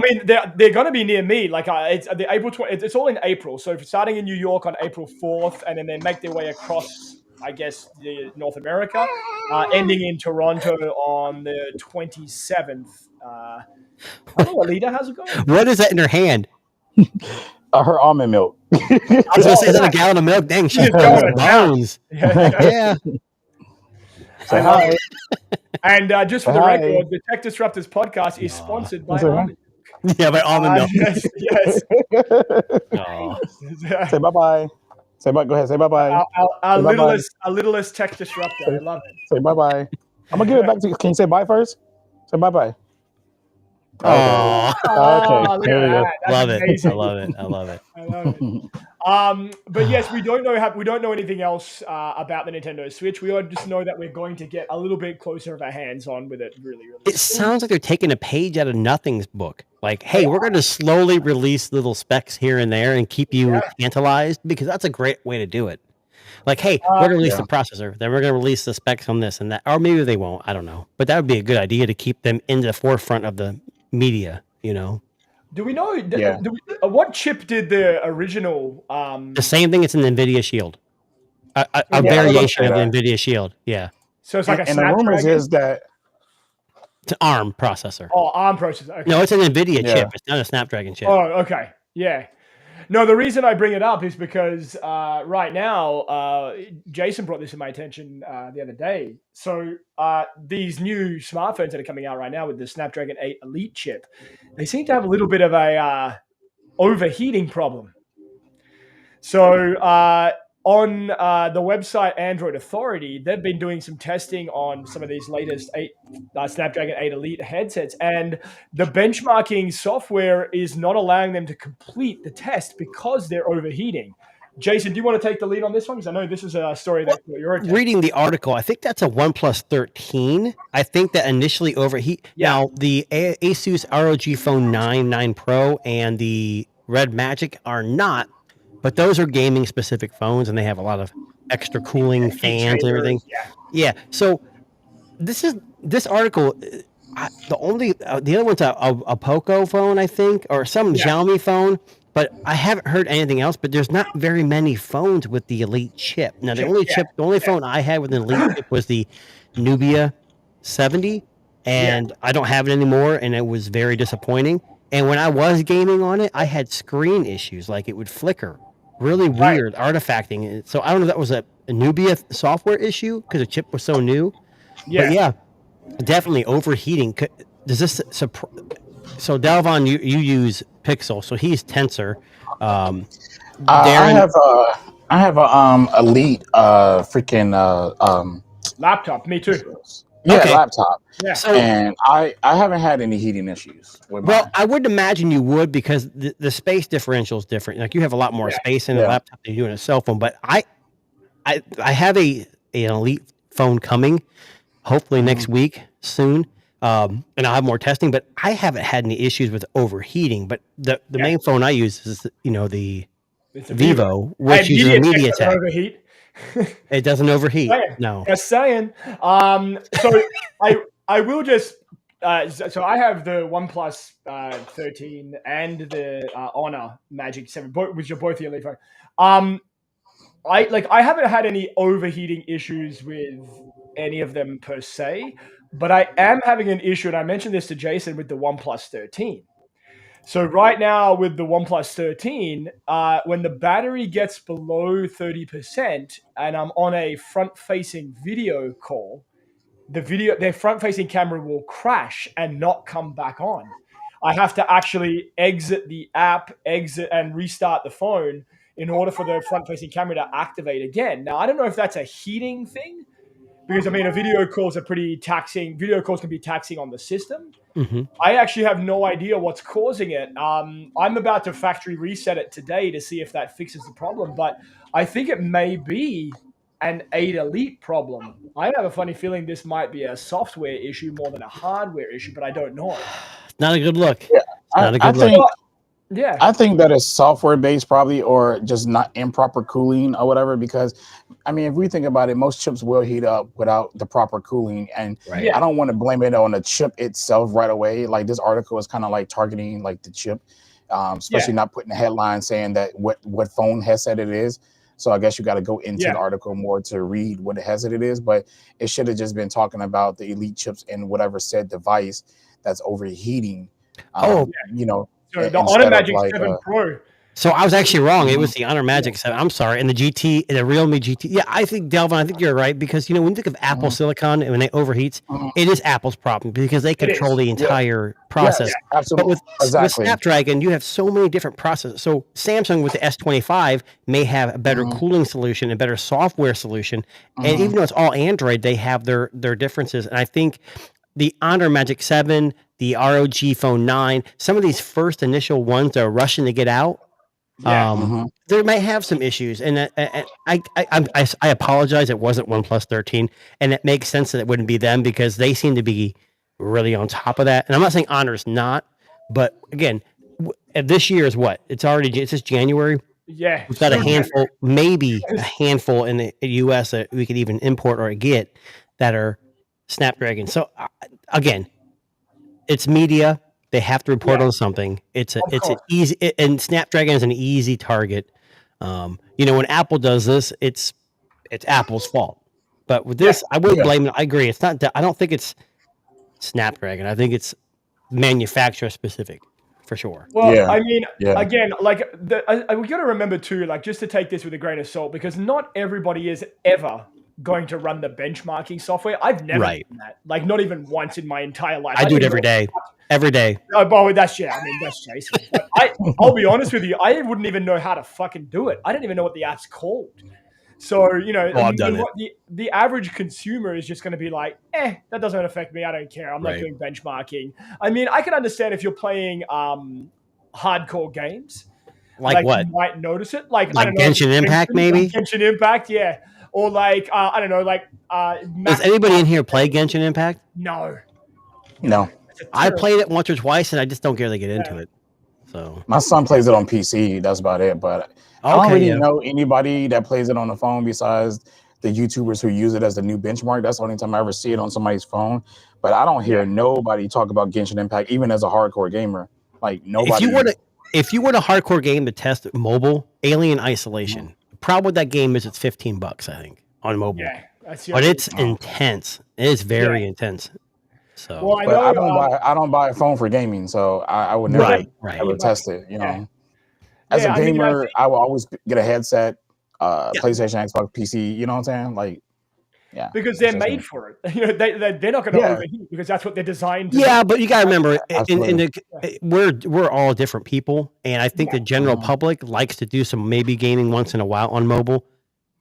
mean, they're going to be near me. Like it's the April 20. It's all in April. So if you're starting in New York on April 4th, and then they make their way across, I guess, North America, ending in Toronto on the 27th. Hello, Alita, how's it going? What is that in her hand? Her almond milk. I was going to say, is that a gallon of milk? Dang, she's going bones. Yeah. Say hi. And just for the record, the Tech Disruptors podcast is sponsored by almond milk. Yeah, by almond milk. Yes. Say bye-bye. Say bye. Go ahead. Say bye-bye. Our littlest tech disruptor. I love it. Say bye-bye. I'm gonna give it back to you. Can you say bye first? Say bye. Oh, Okay. There we go. love it. amazing. I love it. I love it. I love it. But yes, we don't know anything else about the Nintendo Switch. We just know that we're going to get a little bit closer of our hands on with it. Really It sounds like they're taking a page out of Nothing's book. Like, hey, we're going to slowly release little specs here and there and keep you tantalized, because that's a great way to do it. Like, hey, we're going to release the processor, then we're going to release the specs on this and that, or maybe they won't. I don't know, but that would be a good idea to keep them in the forefront of the media. Do we know what chip did the original? The same thing. It's an NVIDIA Shield, a variation of the NVIDIA Shield. Yeah. So it's like and the rumors is that it's an ARM processor. Oh, ARM processor. Okay. No, it's an NVIDIA chip. It's not a Snapdragon chip. Oh, okay. Yeah. No, the reason I bring it up is because right now, Jason brought this to my attention the other day. So these new smartphones that are coming out right now with the Snapdragon 8 Elite chip, they seem to have a little bit of a overheating problem. So on the website Android Authority, they've been doing some testing on some of these latest Snapdragon 8 Elite headsets, and the benchmarking software is not allowing them to complete the test because they're overheating. Jason, do you want to take the lead on this one? Because I know this is a story that you're reading the article. I think that's a OnePlus 13. I think that initially overheat. Yeah. Now, the Asus ROG Phone 9 Pro and the Red Magic are not. But those are gaming specific phones, and they have a lot of extra cooling fans and everything. Yeah. So this article. The other one's a Poco phone, I think, or some Xiaomi phone. But I haven't heard anything else. But there's not very many phones with the Elite chip. Now the only phone I had with an Elite chip was the Nubia 70, and I don't have it anymore, and it was very disappointing. And when I was gaming on it, I had screen issues, like it would flicker. Really weird artifacting. So I don't know if that was a Nubia software issue because the chip was so new. Yeah. But definitely overheating. Does this so Dalvon, you use Pixel, so he's Tensor. I have a Elite freaking laptop. Me too. Laptop. Yeah. And I haven't had any heating issues with mine. I would imagine you would, because the space differential is different. Like you have a lot more space in a laptop than you do in a cell phone. But I have an Elite phone coming, hopefully next week soon, and I'll have more testing. But I haven't had any issues with overheating. But the main phone I use is the Vivo, which uses a MediaTek. It doesn't overheat. No. Just saying. So I will just. So I have the OnePlus 13 and the Honor Magic 7, which are both the Elite phone. I haven't had any overheating issues with any of them per se, but I am having an issue, and I mentioned this to Jason, with the OnePlus 13. So right now with the OnePlus 13, when the battery gets below 30% and I'm on a front-facing video call, their front-facing camera will crash and not come back on. I have to actually exit the app, and restart the phone in order for the front-facing camera to activate again. Now, I don't know if that's a heating thing, because, a video calls are pretty taxing. Video calls can be taxing on the system. Mm-hmm. I actually have no idea what's causing it. I'm about to factory reset it today to see if that fixes the problem, but I think it may be an 8 Elite problem. I have a funny feeling this might be a software issue more than a hardware issue, but I don't know. Not a good look. Yeah, I think that is software based probably, or just not improper cooling or whatever, because if we think about it, most chips will heat up without the proper cooling, and I don't want to blame it on the chip itself right away. Like this article is kind of like targeting like the chip, especially not putting a headline saying that what phone headset it is. So I guess you got to go into the article more to read what headset it is, but it should have just been talking about the Elite chips in whatever said device that's overheating. So the Honor Magic 7 Pro, So I was actually wrong. It was the Honor Magic 7. I'm sorry. And the GT, the Realme GT. Yeah, I think, Delvin, I think you're right because, when you think of Apple Silicon and when it overheats, it is Apple's problem because they control the entire process. Yes, absolutely. But with Snapdragon, you have so many different processes. So Samsung with the S25 may have a better cooling solution, a better software solution. And even though it's all Android, they have their differences. And I think the Honor Magic 7, the ROG Phone 9, some of these first initial ones that are rushing to get out, there may have some issues, and I apologize. It wasn't OnePlus 13, and it makes sense that it wouldn't be them because they seem to be really on top of that. And I'm not saying Honor's not, but again, this year is what? It's just January. Yeah, we've got a handful, maybe a handful in the US that we could even import or get that are Snapdragon. So again, it's media. They have to report on something. It's an easy, and Snapdragon is an easy target. When Apple does this, it's Apple's fault. But with this, I wouldn't blame it. I agree. It's not. I don't think it's Snapdragon. I think it's manufacturer specific, for sure. Well, I mean, again, like we got to remember too, like just to take this with a grain of salt, because not everybody is ever going to run the benchmarking software. I've never done that. Like not even once in my entire life. I do it every day. Every day. Oh, but that's that's Jason. I'll be honest with you. I wouldn't even know how to fucking do it. I don't even know what the app's called. So, I've done it. The average consumer is just going to be like, that doesn't affect me. I don't care. I'm not doing benchmarking. I mean, I can understand if you're playing hardcore games. Like what? You might notice it. Like I don't know, Genshin Impact, maybe? Genshin Impact, yeah. Or like, I don't know, like... Does anybody in here play Genshin Impact? No. I played it once or twice, and I just don't care to get into it. So my son plays it on PC. That's about it. But I don't really know anybody that plays it on the phone besides the YouTubers who use it as the new benchmark. That's the only time I ever see it on somebody's phone. But I don't hear nobody talk about Genshin Impact, even as a hardcore gamer. Like nobody. If you were to hardcore game to test mobile, Alien Isolation. The problem with that game is it's $15, I think, on mobile. Yeah, but it's intense. It is very intense. So, well, I don't buy a phone for gaming, so I would never ever test it. As a gamer, I will always get a headset, PlayStation, Xbox, PC. You know what I'm saying? Like, because they're made for it. They're not going to overheat because that's what they're designed to. Yeah, but you got to remember, we're all different people, and I think the general public likes to do some maybe gaming once in a while on mobile.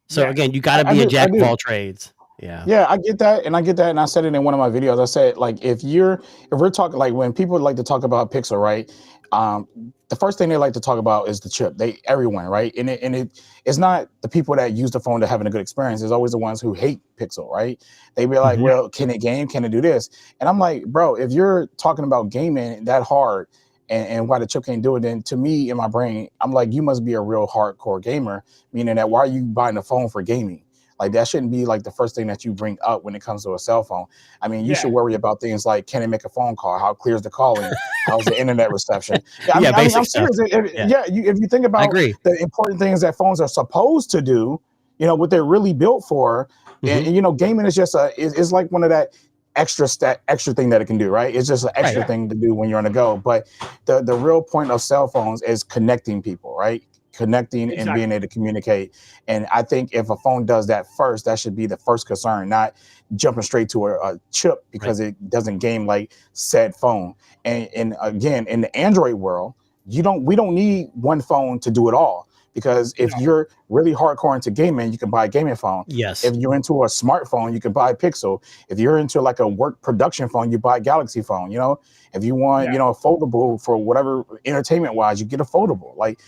So again, you got to be a jack of all trades. Yeah, I get that, and I said it in one of my videos. I said, like, if we're talking, like, when people like to talk about Pixel, right? The first thing they like to talk about is the chip. Everyone, right? And it's not the people that use the phone that having a good experience. It's always the ones who hate Pixel, right? They be like, well, can it game? Can it do this? And I'm like, bro, if you're talking about gaming that hard and why the chip can't do it, then to me, in my brain, I'm like, you must be a real hardcore gamer, meaning that why are you buying a phone for gaming? Like that shouldn't be like the first thing that you bring up when it comes to a cell phone. I mean, you should worry about things like, can it make a phone call? How clear is the calling? How's the internet reception? I'm serious. If you think about the important things that phones are supposed to do, what they're really built for, and gaming is just is like one of that extra thing that it can do, right? It's just an extra thing to do when you're on the go. But the real point of cell phones is connecting people, right? Connecting and being able to communicate. And I think if a phone does that first, that should be the first concern, not jumping straight to a chip because it doesn't game like said phone. And again, in the Android world, we don't need one phone to do it all. Because if you're really hardcore into gaming, you can buy a gaming phone. Yes. If you're into a smartphone, you can buy a Pixel. If you're into like a work production phone, you buy a Galaxy phone. If you want, a foldable for whatever entertainment wise, you get a foldable. Like,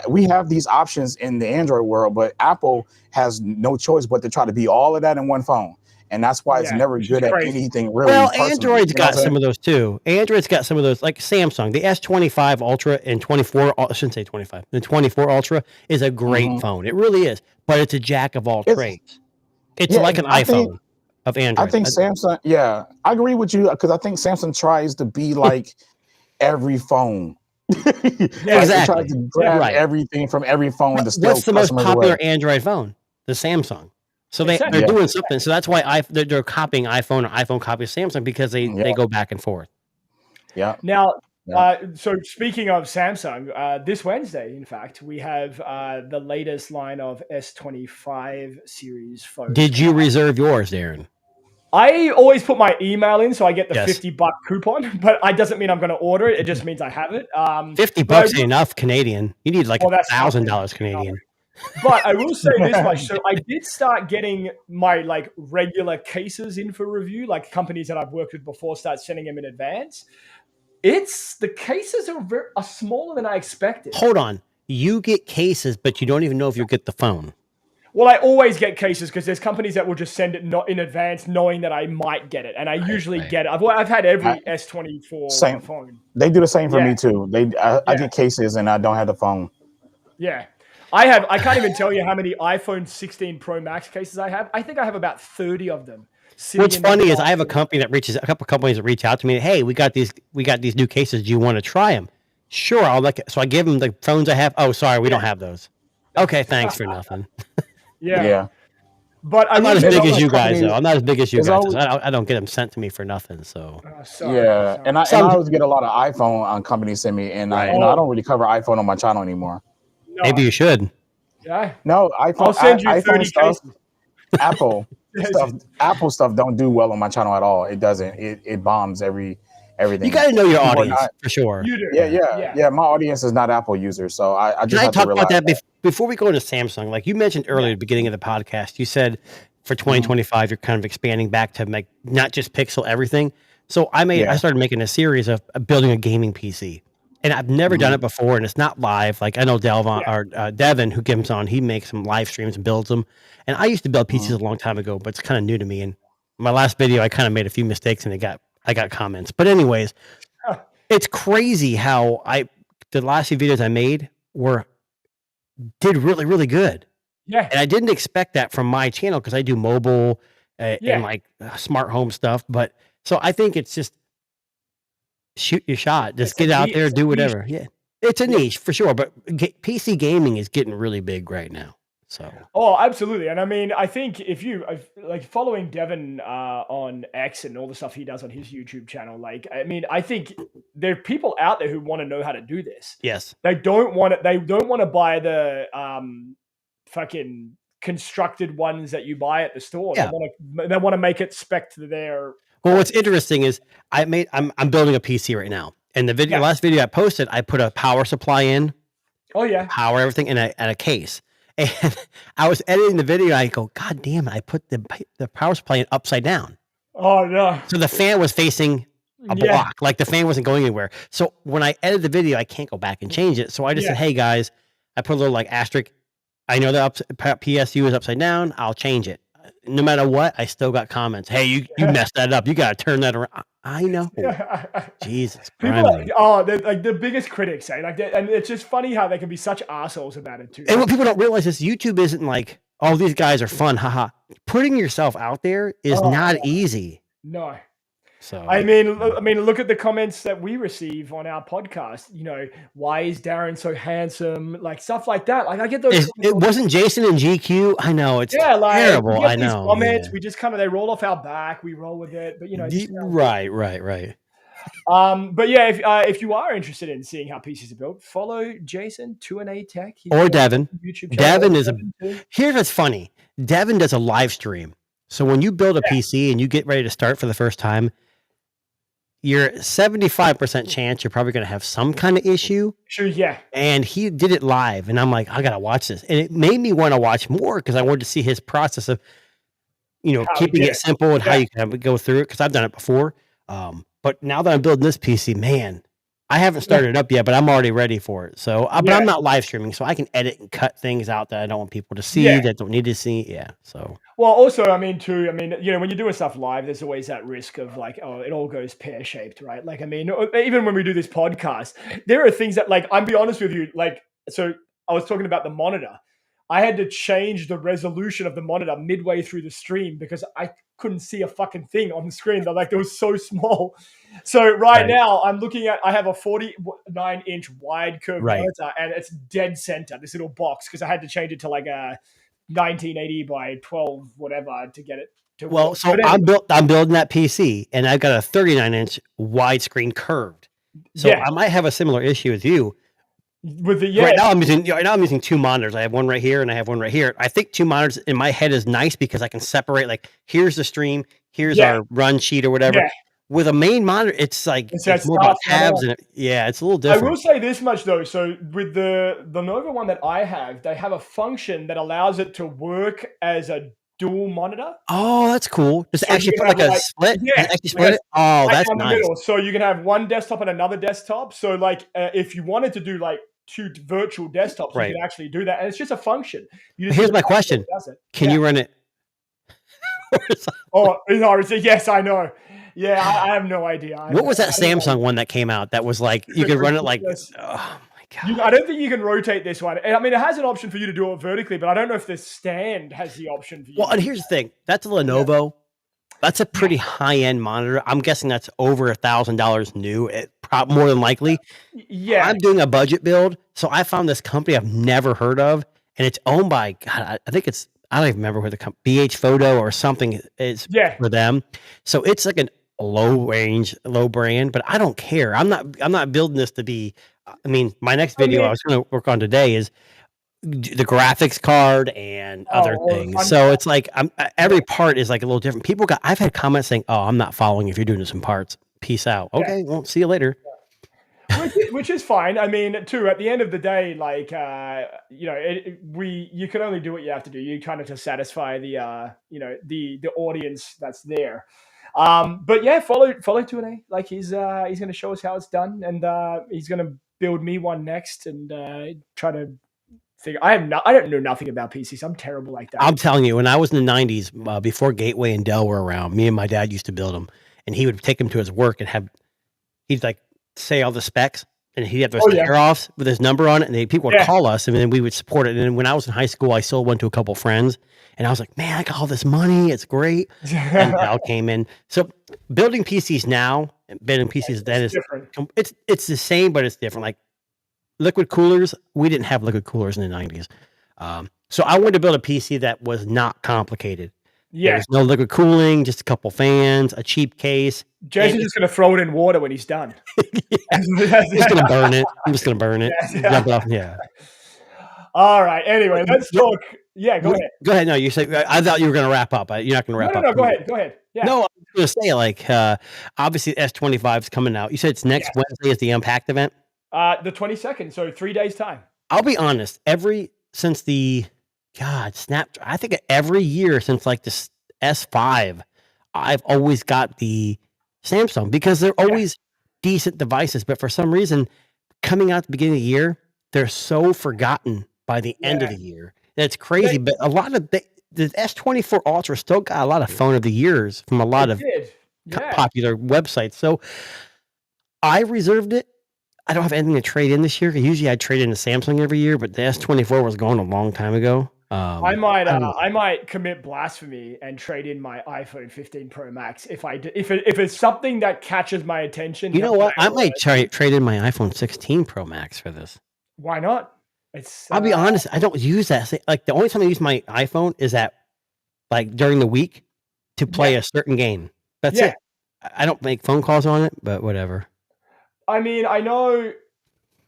we have these options in the Android world, but Apple has no choice but to try to be all of that in one phone. And that's why it's never good at anything really. Well, Android's got some of those too. Android's got some of those, like Samsung. The S25 Ultra and 24, I shouldn't say 25, the 24 Ultra is a great phone. It really is. But it's a jack of all trades. It's like an iPhone of Android. I think Samsung, I agree with you because I think Samsung tries to be like every phone. Exactly. Try to grab everything from every phone. What's the most popular Android phone? The Samsung. So they're doing something. So that's why they're copying iPhone, or iPhone copies Samsung because they go back and forth. Yeah. Now So speaking of Samsung, this Wednesday, in fact, we have the latest line of S25 series phones. Did you reserve yours, Darren? I always put my email in, so I get the Yes. $50 coupon, but it doesn't mean I'm going to order it. It just means I have it. $50 ain't enough Canadian. You need like $1,000 Canadian. But I will say this much. So I did start getting my like regular cases in for review, like companies that I've worked with before start sending them in advance. The cases are smaller than I expected. Hold on. You get cases, but you don't even know if you'll get the phone. Well, I always get cases because there's companies that will just send it not in advance, knowing that I might get it, and I usually get it. I've had every S24 phone. They do the same for me too. I get cases and I don't have the phone. Yeah, I can't even tell you how many iPhone 16 Pro Max cases I have. I think I have about 30 of them. What's funny is I have a couple of companies that reach out to me. Hey, we got these new cases. Do you want to try them? Sure, I'll like it. So I give them the phones I have. Oh, sorry, we don't have those. Okay, thanks for nothing. Yeah. But I'm not as big as you guys, though. I'm not as big as you guys. I don't get them sent to me for nothing. So and I always get a lot of iPhone companies send me, and I don't really cover iPhone on my channel anymore. No, maybe you should. Yeah. No, iPhone. I'll send you iPhone 30 stuff. cases. Apple stuff don't do well on my channel at all. It doesn't. It bombs everything. You got to know your audience for sure. You do. Yeah. My audience is not Apple users, so I just have to talk rely about that before we go into Samsung? Like you mentioned earlier at the beginning of the podcast, you said for 2025 you're kind of expanding back to make not just Pixel everything. So I started making a series of building a gaming PC, and I've never done it before, and it's not live. Like I know Devin, who comes on, he makes some live streams and builds them. And I used to build PCs a long time ago, but it's kind of new to me. And my last video, I kind of made a few mistakes, and I got comments. But anyways, it's crazy how the last few videos I made did really, really good. Yeah. And I didn't expect that from my channel because I do mobile and like smart home stuff. But so I think it's just shoot your shot. Just get out there, do whatever. Yeah. It's a niche for sure. But PC gaming is getting really big right now. So. Oh, absolutely. And I mean, I think if you like following Devin on X and all the stuff he does on his YouTube channel, like, I mean, I think there are people out there who want to know how to do this. Yes. They don't want to buy the fucking constructed ones that you buy at the store. Yeah. They want to make it spec to their. Well, what's interesting is I'm building a PC right now. And the last video I posted, I put a power supply in. Oh yeah. Power everything in a case. And I was editing the video. I go, God damn it! I put the power supply in upside down. Oh no! So the fan was facing a block, like the fan wasn't going anywhere. So when I edit the video, I can't go back and change it. So I just said, "Hey guys," I put a little like asterisk. I know the PSU is upside down. I'll change it. No matter what, I still got comments. Hey, you messed that up. You got to turn that around. I know. Jesus. People they're like the biggest critics, eh? Like, and it's just funny how they can be such assholes about it too. And what people don't realize is YouTube isn't like, oh, these guys are fun, haha. Putting yourself out there is not easy. No. So I mean, look at the comments that we receive on our podcast. You know, why is Darren so handsome? Like stuff like that. Like I get those. It wasn't Jason and GQ. I know it's terrible. I know. Comments. We just they roll off our back. We roll with it. But you know. Right. But yeah, if you are interested in seeing how PCs are built, follow Jason 2NA Tech or Devin. YouTube channel. Devin here's what's funny. Devin does a live stream. So when you build a PC and you get ready to start for the first time, you're 75% chance you're probably going to have some kind of issue. Sure, yeah. And he did it live, and I'm like, I got to watch this. And it made me want to watch more because I wanted to see his process of, keeping it simple and how you can go through it because I've done it before. But now that I'm building this PC, man, I haven't started it up yet, but I'm already ready for it. So, but I'm not live streaming, so I can edit and cut things out that I don't want people to see, that don't need to see. Yeah. So. Well, also, when you're doing stuff live, there's always that risk of like, oh, it all goes pear-shaped, right? Like, even when we do this podcast, there are things that, like, I'll be honest with you, like, so I was talking about the monitor. I had to change the resolution of the monitor midway through the stream because I couldn't see a fucking thing on the screen. It was so small. So right now I'm looking at, I have a 49-inch wide curve monitor and it's dead center, this little box, because I had to change it to like a 1980 by 12 whatever to get it to work. So I'm building that PC and I've got a 39-inch widescreen curved. So I might have a similar issue as you. With the Right now I'm using two monitors. I have one right here and I have one right here. I think two monitors in my head is nice because I can separate, like, here's the stream, here's our run sheet or whatever. With a main monitor, it's like it's more about tabs and it's a little different. I will say this much though. So with the Nova one that I have, they have a function that allows it to work as a dual monitor. Oh, that's cool. Just so actually put like a split. Yeah, actually split it. Oh, that's nice. So you can have one desktop and another desktop. So like if you wanted to do like two virtual desktops, you can actually do that, and it's just a function. Here's my question: can you run it? Yes, I know. Yeah, I have no idea. What was that Samsung one that came out that was like you could run it like? Oh my god! I don't think you can rotate this one. I mean, it has an option for you to do it vertically, but I don't know if the stand has the option for you. Well, and here's the thing: that's a Lenovo. That's a pretty high-end monitor. I'm guessing that's over $1,000 new. More than likely. Yeah. I'm doing a budget build, so I found this company I've never heard of, and it's owned by I think it's I don't even remember who the company BH Photo or something is for them. So it's like a low brand, but I don't care. I'm not building this to be. I mean, my next video I was going to work on today is the graphics card and other things. So it's like every part is like a little different. I've had comments saying, "Oh, I'm not following if you're doing this in parts. Peace out." Okay, well, see you later. Which is fine. I mean, too, at the end of the day, like you can only do what you have to do. You kind of to satisfy the the audience that's there. But yeah, follow 2NA. Like he's going to show us how it's done, and he's going to build me one next, and try to figure. I don't know nothing about PCs. I'm terrible like that. I'm telling you, when I was in the 90s, before Gateway and Dell were around, me and my dad used to build them, and he would take them to his work and he'd like say all the specs, and he'd have those tear-offs with his number on it, and people would call us, and then we would support it. And then when I was in high school, I sold one to a couple friends, and I was like, man, I got all this money. It's great. And Dell came in. So building PCs now and building PCs then is different. It's the same, but it's different. Like liquid coolers, we didn't have liquid coolers in the 90s. So I wanted to build a PC that was not complicated. Yeah. There's no liquid cooling, just a couple fans, a cheap case. Jason's just going to throw it in water when he's done. I'm just going to burn it. Jump off. Yeah. All right. Anyway, let's talk. Yeah, go ahead. Go ahead. No, you said I thought you were going to wrap up. You're not going to wrap up. No, go ahead. Yeah. No, I was going to say, like, obviously S25 is coming out. You said it's next Wednesday is the Unpacked event? The 22nd, so 3 days time. I'll be honest. Since the I think every year since like the S5, I've always got the Samsung because they're always decent devices. But for some reason, coming out at the beginning of the year, they're so forgotten by the end of the year. That's crazy. But a lot of the S24 Ultra still got a lot of phone of the years from a lot of popular websites. So I reserved it. I don't have anything to trade in this year. Usually I trade in a Samsung every year, but the S24 was gone a long time ago. I might commit blasphemy and trade in my iPhone 15 Pro Max if it's something that catches my attention. You know what? I might trade in my iPhone 16 Pro Max for this. Why not? I'll be honest. I don't use that. Like the only time I use my iPhone is like during the week to play a certain game. That's it. I don't make phone calls on it, but whatever. I mean, I know.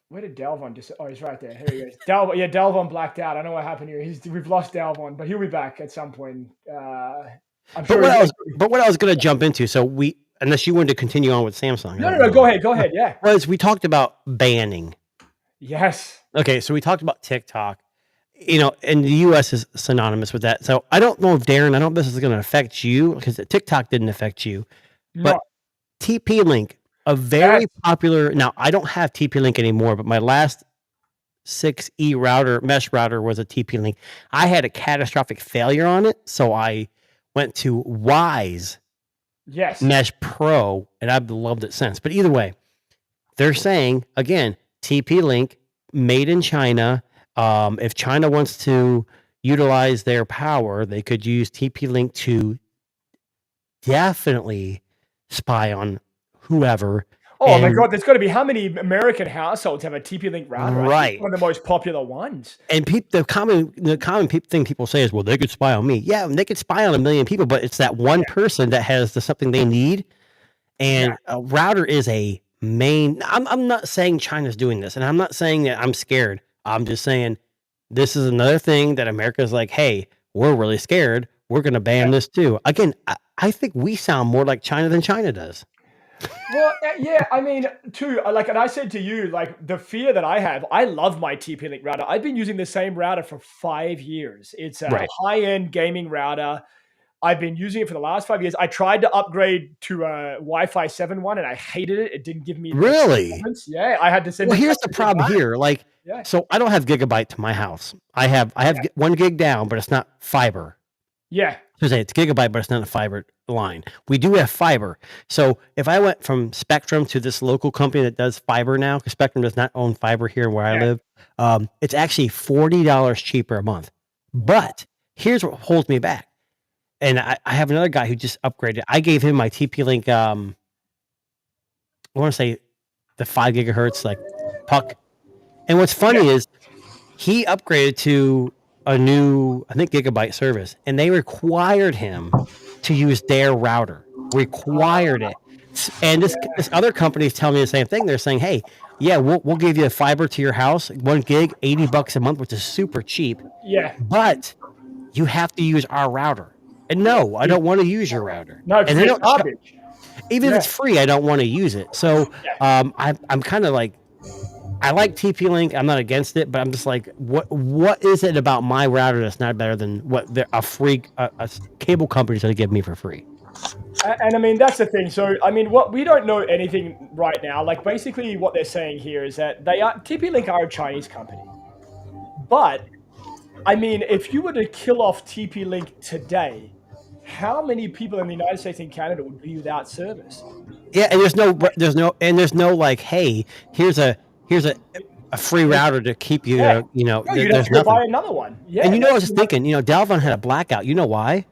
Where did Dalvon just? Oh, he's right there. Here he is. Dalvon blacked out. I know what happened here. We've lost Dalvon, but he'll be back at some point. But what I was going to jump into, unless you wanted to continue on with Samsung. No. Go ahead. Yeah. Was we talked about banning? Yes. Okay, so we talked about TikTok. And the U.S. is synonymous with that. So I don't know if Darren, this is going to affect you because TikTok didn't affect you, but TP-Link. A very popular. Now I don't have TP-Link anymore, but my last 6E mesh router was a TP-Link. I had a catastrophic failure on it, so I went to Wyze Mesh Pro, and I've loved it since. But either way, they're saying again, TP-Link made in China. If China wants to utilize their power, they could use TP-Link to definitely spy on whoever. Oh my God, there's got to be how many American households have a TP-Link router? Right. One of the most popular ones. And the common thing people say is, well, they could spy on me. Yeah, they could spy on a million people, but it's that one person that has something they need. And a router is a main. I'm not saying China's doing this, and I'm not saying that I'm scared. I'm just saying this is another thing that America's like, hey, we're really scared. We're going to ban this too. Again, I think we sound more like China than China does. Well, yeah, I mean, too, like, and I said to you, like, the fear that I have, I love my TP-Link router. I've been using the same router for 5 years. It's a high-end gaming router. I've been using it for the last 5 years. I tried to upgrade to a Wi-Fi 7 one, and I hated it. It didn't give me really. Yeah, I had to send. Well, here's the problem here. Like, so I don't have Gigabyte to my house. I have 1 gig down, but it's not fiber. Yeah. So it's Gigabyte, but it's not a fiber line. We do have fiber. So if I went from Spectrum to this local company that does fiber now, because Spectrum does not own fiber here where I live, it's actually $40 cheaper a month. But here's what holds me back. And I have another guy who just upgraded. I gave him my TP-Link, I want to say the 5 gigahertz, like puck. And what's funny is he upgraded to a new, I think, Gigabyte service, and they required him to use their router. Required it. And this other company is telling me the same thing. They're saying, hey, yeah, we'll give you a fiber to your house, 1 gig, $80 a month, which is super cheap. Yeah. But you have to use our router. And no, I don't want to use your router. No, and they don't even if it's free, I don't want to use it. So I'm kind of like, I like TP-Link. I'm not against it, but I'm just like, what is it about my router that's not better than what a cable company's going to give me for free? And I mean, that's the thing. So, I mean, we don't know anything right now. Like, basically what they're saying here is that TP-Link are a Chinese company. But, I mean, if you were to kill off TP-Link today, how many people in the United States and Canada would be without service? Yeah, and there's no like, hey, here's a free router to keep you, you'd have to buy another one. Yeah. And I was just thinking, Dalvin had a blackout. You know why?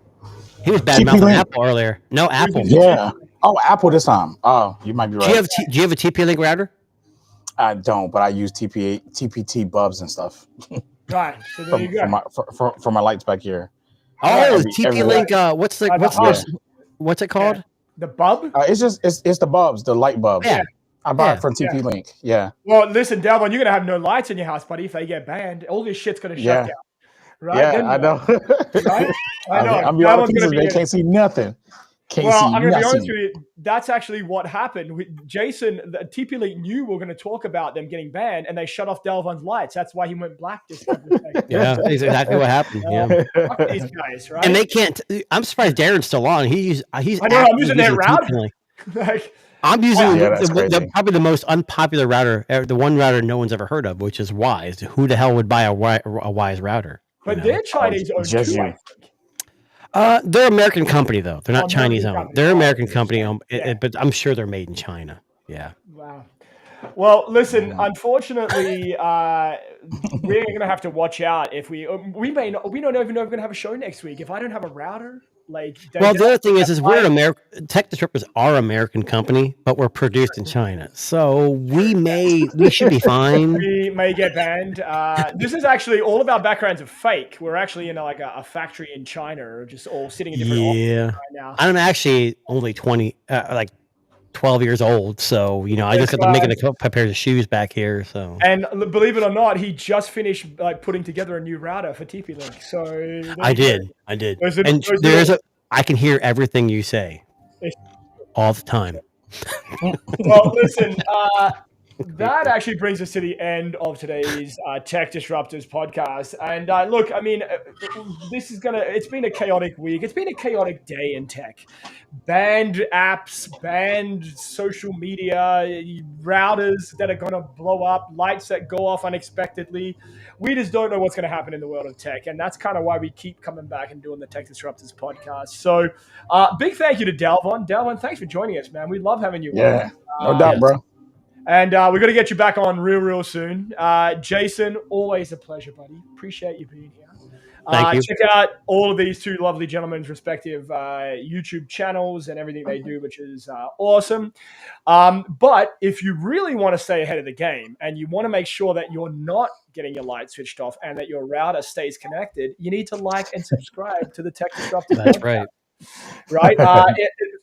He was bad mouthing Apple earlier. No, Apple. Yeah. Oh, Apple this time. Oh, you might be right. Do you have a TP-Link router? I don't, but I use TPT bubs and stuff. Right. So there you go. For my lights back here. Oh, TP-Link. What's it called? Yeah. The bub? It's the bubs, the light bulbs. Yeah. I bought it from TP-Link. Yeah. Well, listen, Dalvin, you're gonna have no lights in your house, buddy. If they get banned, all this shit's gonna shut down. Right? Yeah, I know. Right? I know. I'm be honest, they can't see nothing. I'm going to be honest with you. That's actually what happened. Jason, TP-Link knew we were going to talk about them getting banned, and they shut off Dalvin's lights. That's why he went black this time. Yeah, that's exactly what happened. Fuck these guys, right? And they can't. I'm surprised Darren's still on. I'm using their router. I'm using probably the most unpopular router, the one router no one's ever heard of, which is Wise. Who the hell would buy a Wise router? But they're Chinese owned too, I think. They're American company though. They're not Chinese owned. They're American company owned, but I'm sure they're made in China. Yeah. Wow. Well, listen. Unfortunately, we're going to have to watch out if we don't even know if we're going to have a show next week. If I don't have a router, like. Well, the other thing is we're an American. Tech Disruptors are an American company, but we're produced in China, so we should be fine. We may get banned. This is actually all of our backgrounds are fake. We're actually in a factory in China, or just all sitting in different offices right now. I'm actually only 12 years old, so I just got to make a couple pairs of shoes back here. So, and believe it or not, he just finished putting together a new router for TP-Link. So I did. And I can hear everything you say all the time. Well, listen, that actually brings us to the end of today's Tech Disruptors podcast. And look, I mean, it's been a chaotic week. It's been a chaotic day in tech. Banned apps, banned social media, routers that are going to blow up, lights that go off unexpectedly. We just don't know what's going to happen in the world of tech. And that's kind of why we keep coming back and doing the Tech Disruptors podcast. So big thank you to Dalvin. Dalvin, thanks for joining us, man. We love having you. Yeah, no doubt, bro. And we're going to get you back on real soon. Jason, always a pleasure, buddy. Appreciate you being here. Thank you. Check out all of these two lovely gentlemen's respective YouTube channels and everything they do, which is awesome. But if you really want to stay ahead of the game and you want to make sure that you're not getting your light switched off and that your router stays connected, you need to like and subscribe to the Tech Disruptors. That's right. Right?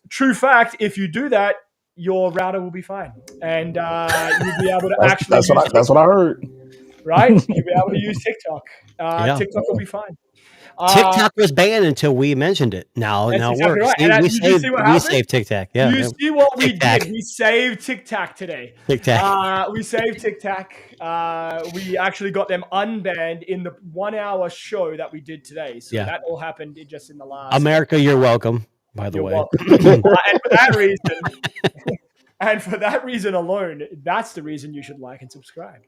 True fact, if you do that, your router will be fine, and you'll be able to actually. That's what I heard. Right? You'll be able to use TikTok. TikTok will be fine. TikTok was banned until we mentioned it. Now it exactly works. Right. We saved TikTok. Yeah. You see what we TikTok. did? We saved TikTok today. We saved TikTok. We actually got them unbanned in the 1 hour show that we did today. So that all happened just in the last. America, you're welcome. By the way, and for that reason. And for that reason alone, that's the reason you should like and subscribe.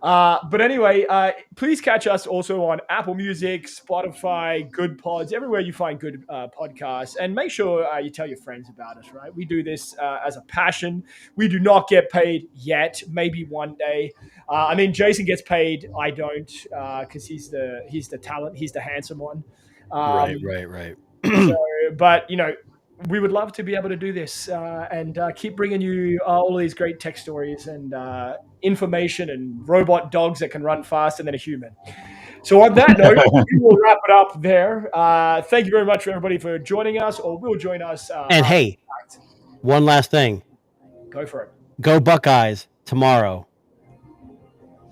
But anyway, please catch us also on Apple Music, Spotify, Good Pods, everywhere you find good podcasts. And make sure you tell your friends about us, right? We do this as a passion. We do not get paid yet. Maybe one day. I mean, Jason gets paid. I don't, because he's the talent. He's the handsome one. Right. So, but, we would love to be able to do this and keep bringing you all of these great tech stories and information and robot dogs that can run faster than a human. So on that note, we will wrap it up there. Thank you very much for everybody for joining us or will join us. And hey, one last thing. Go for it. Go Buckeyes tomorrow.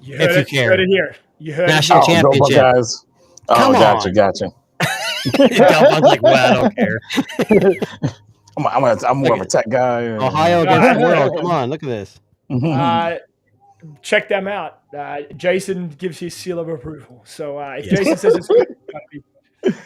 You heard it here. You heard National Championship. Go Buckeyes. Come on. Gotcha. I was like, well, I don't care. I'm more of a tech guy. Ohio against the world. Come on, look at this. Check them out. Jason gives his seal of approval. So if Jason says it's good, it's gotta be good.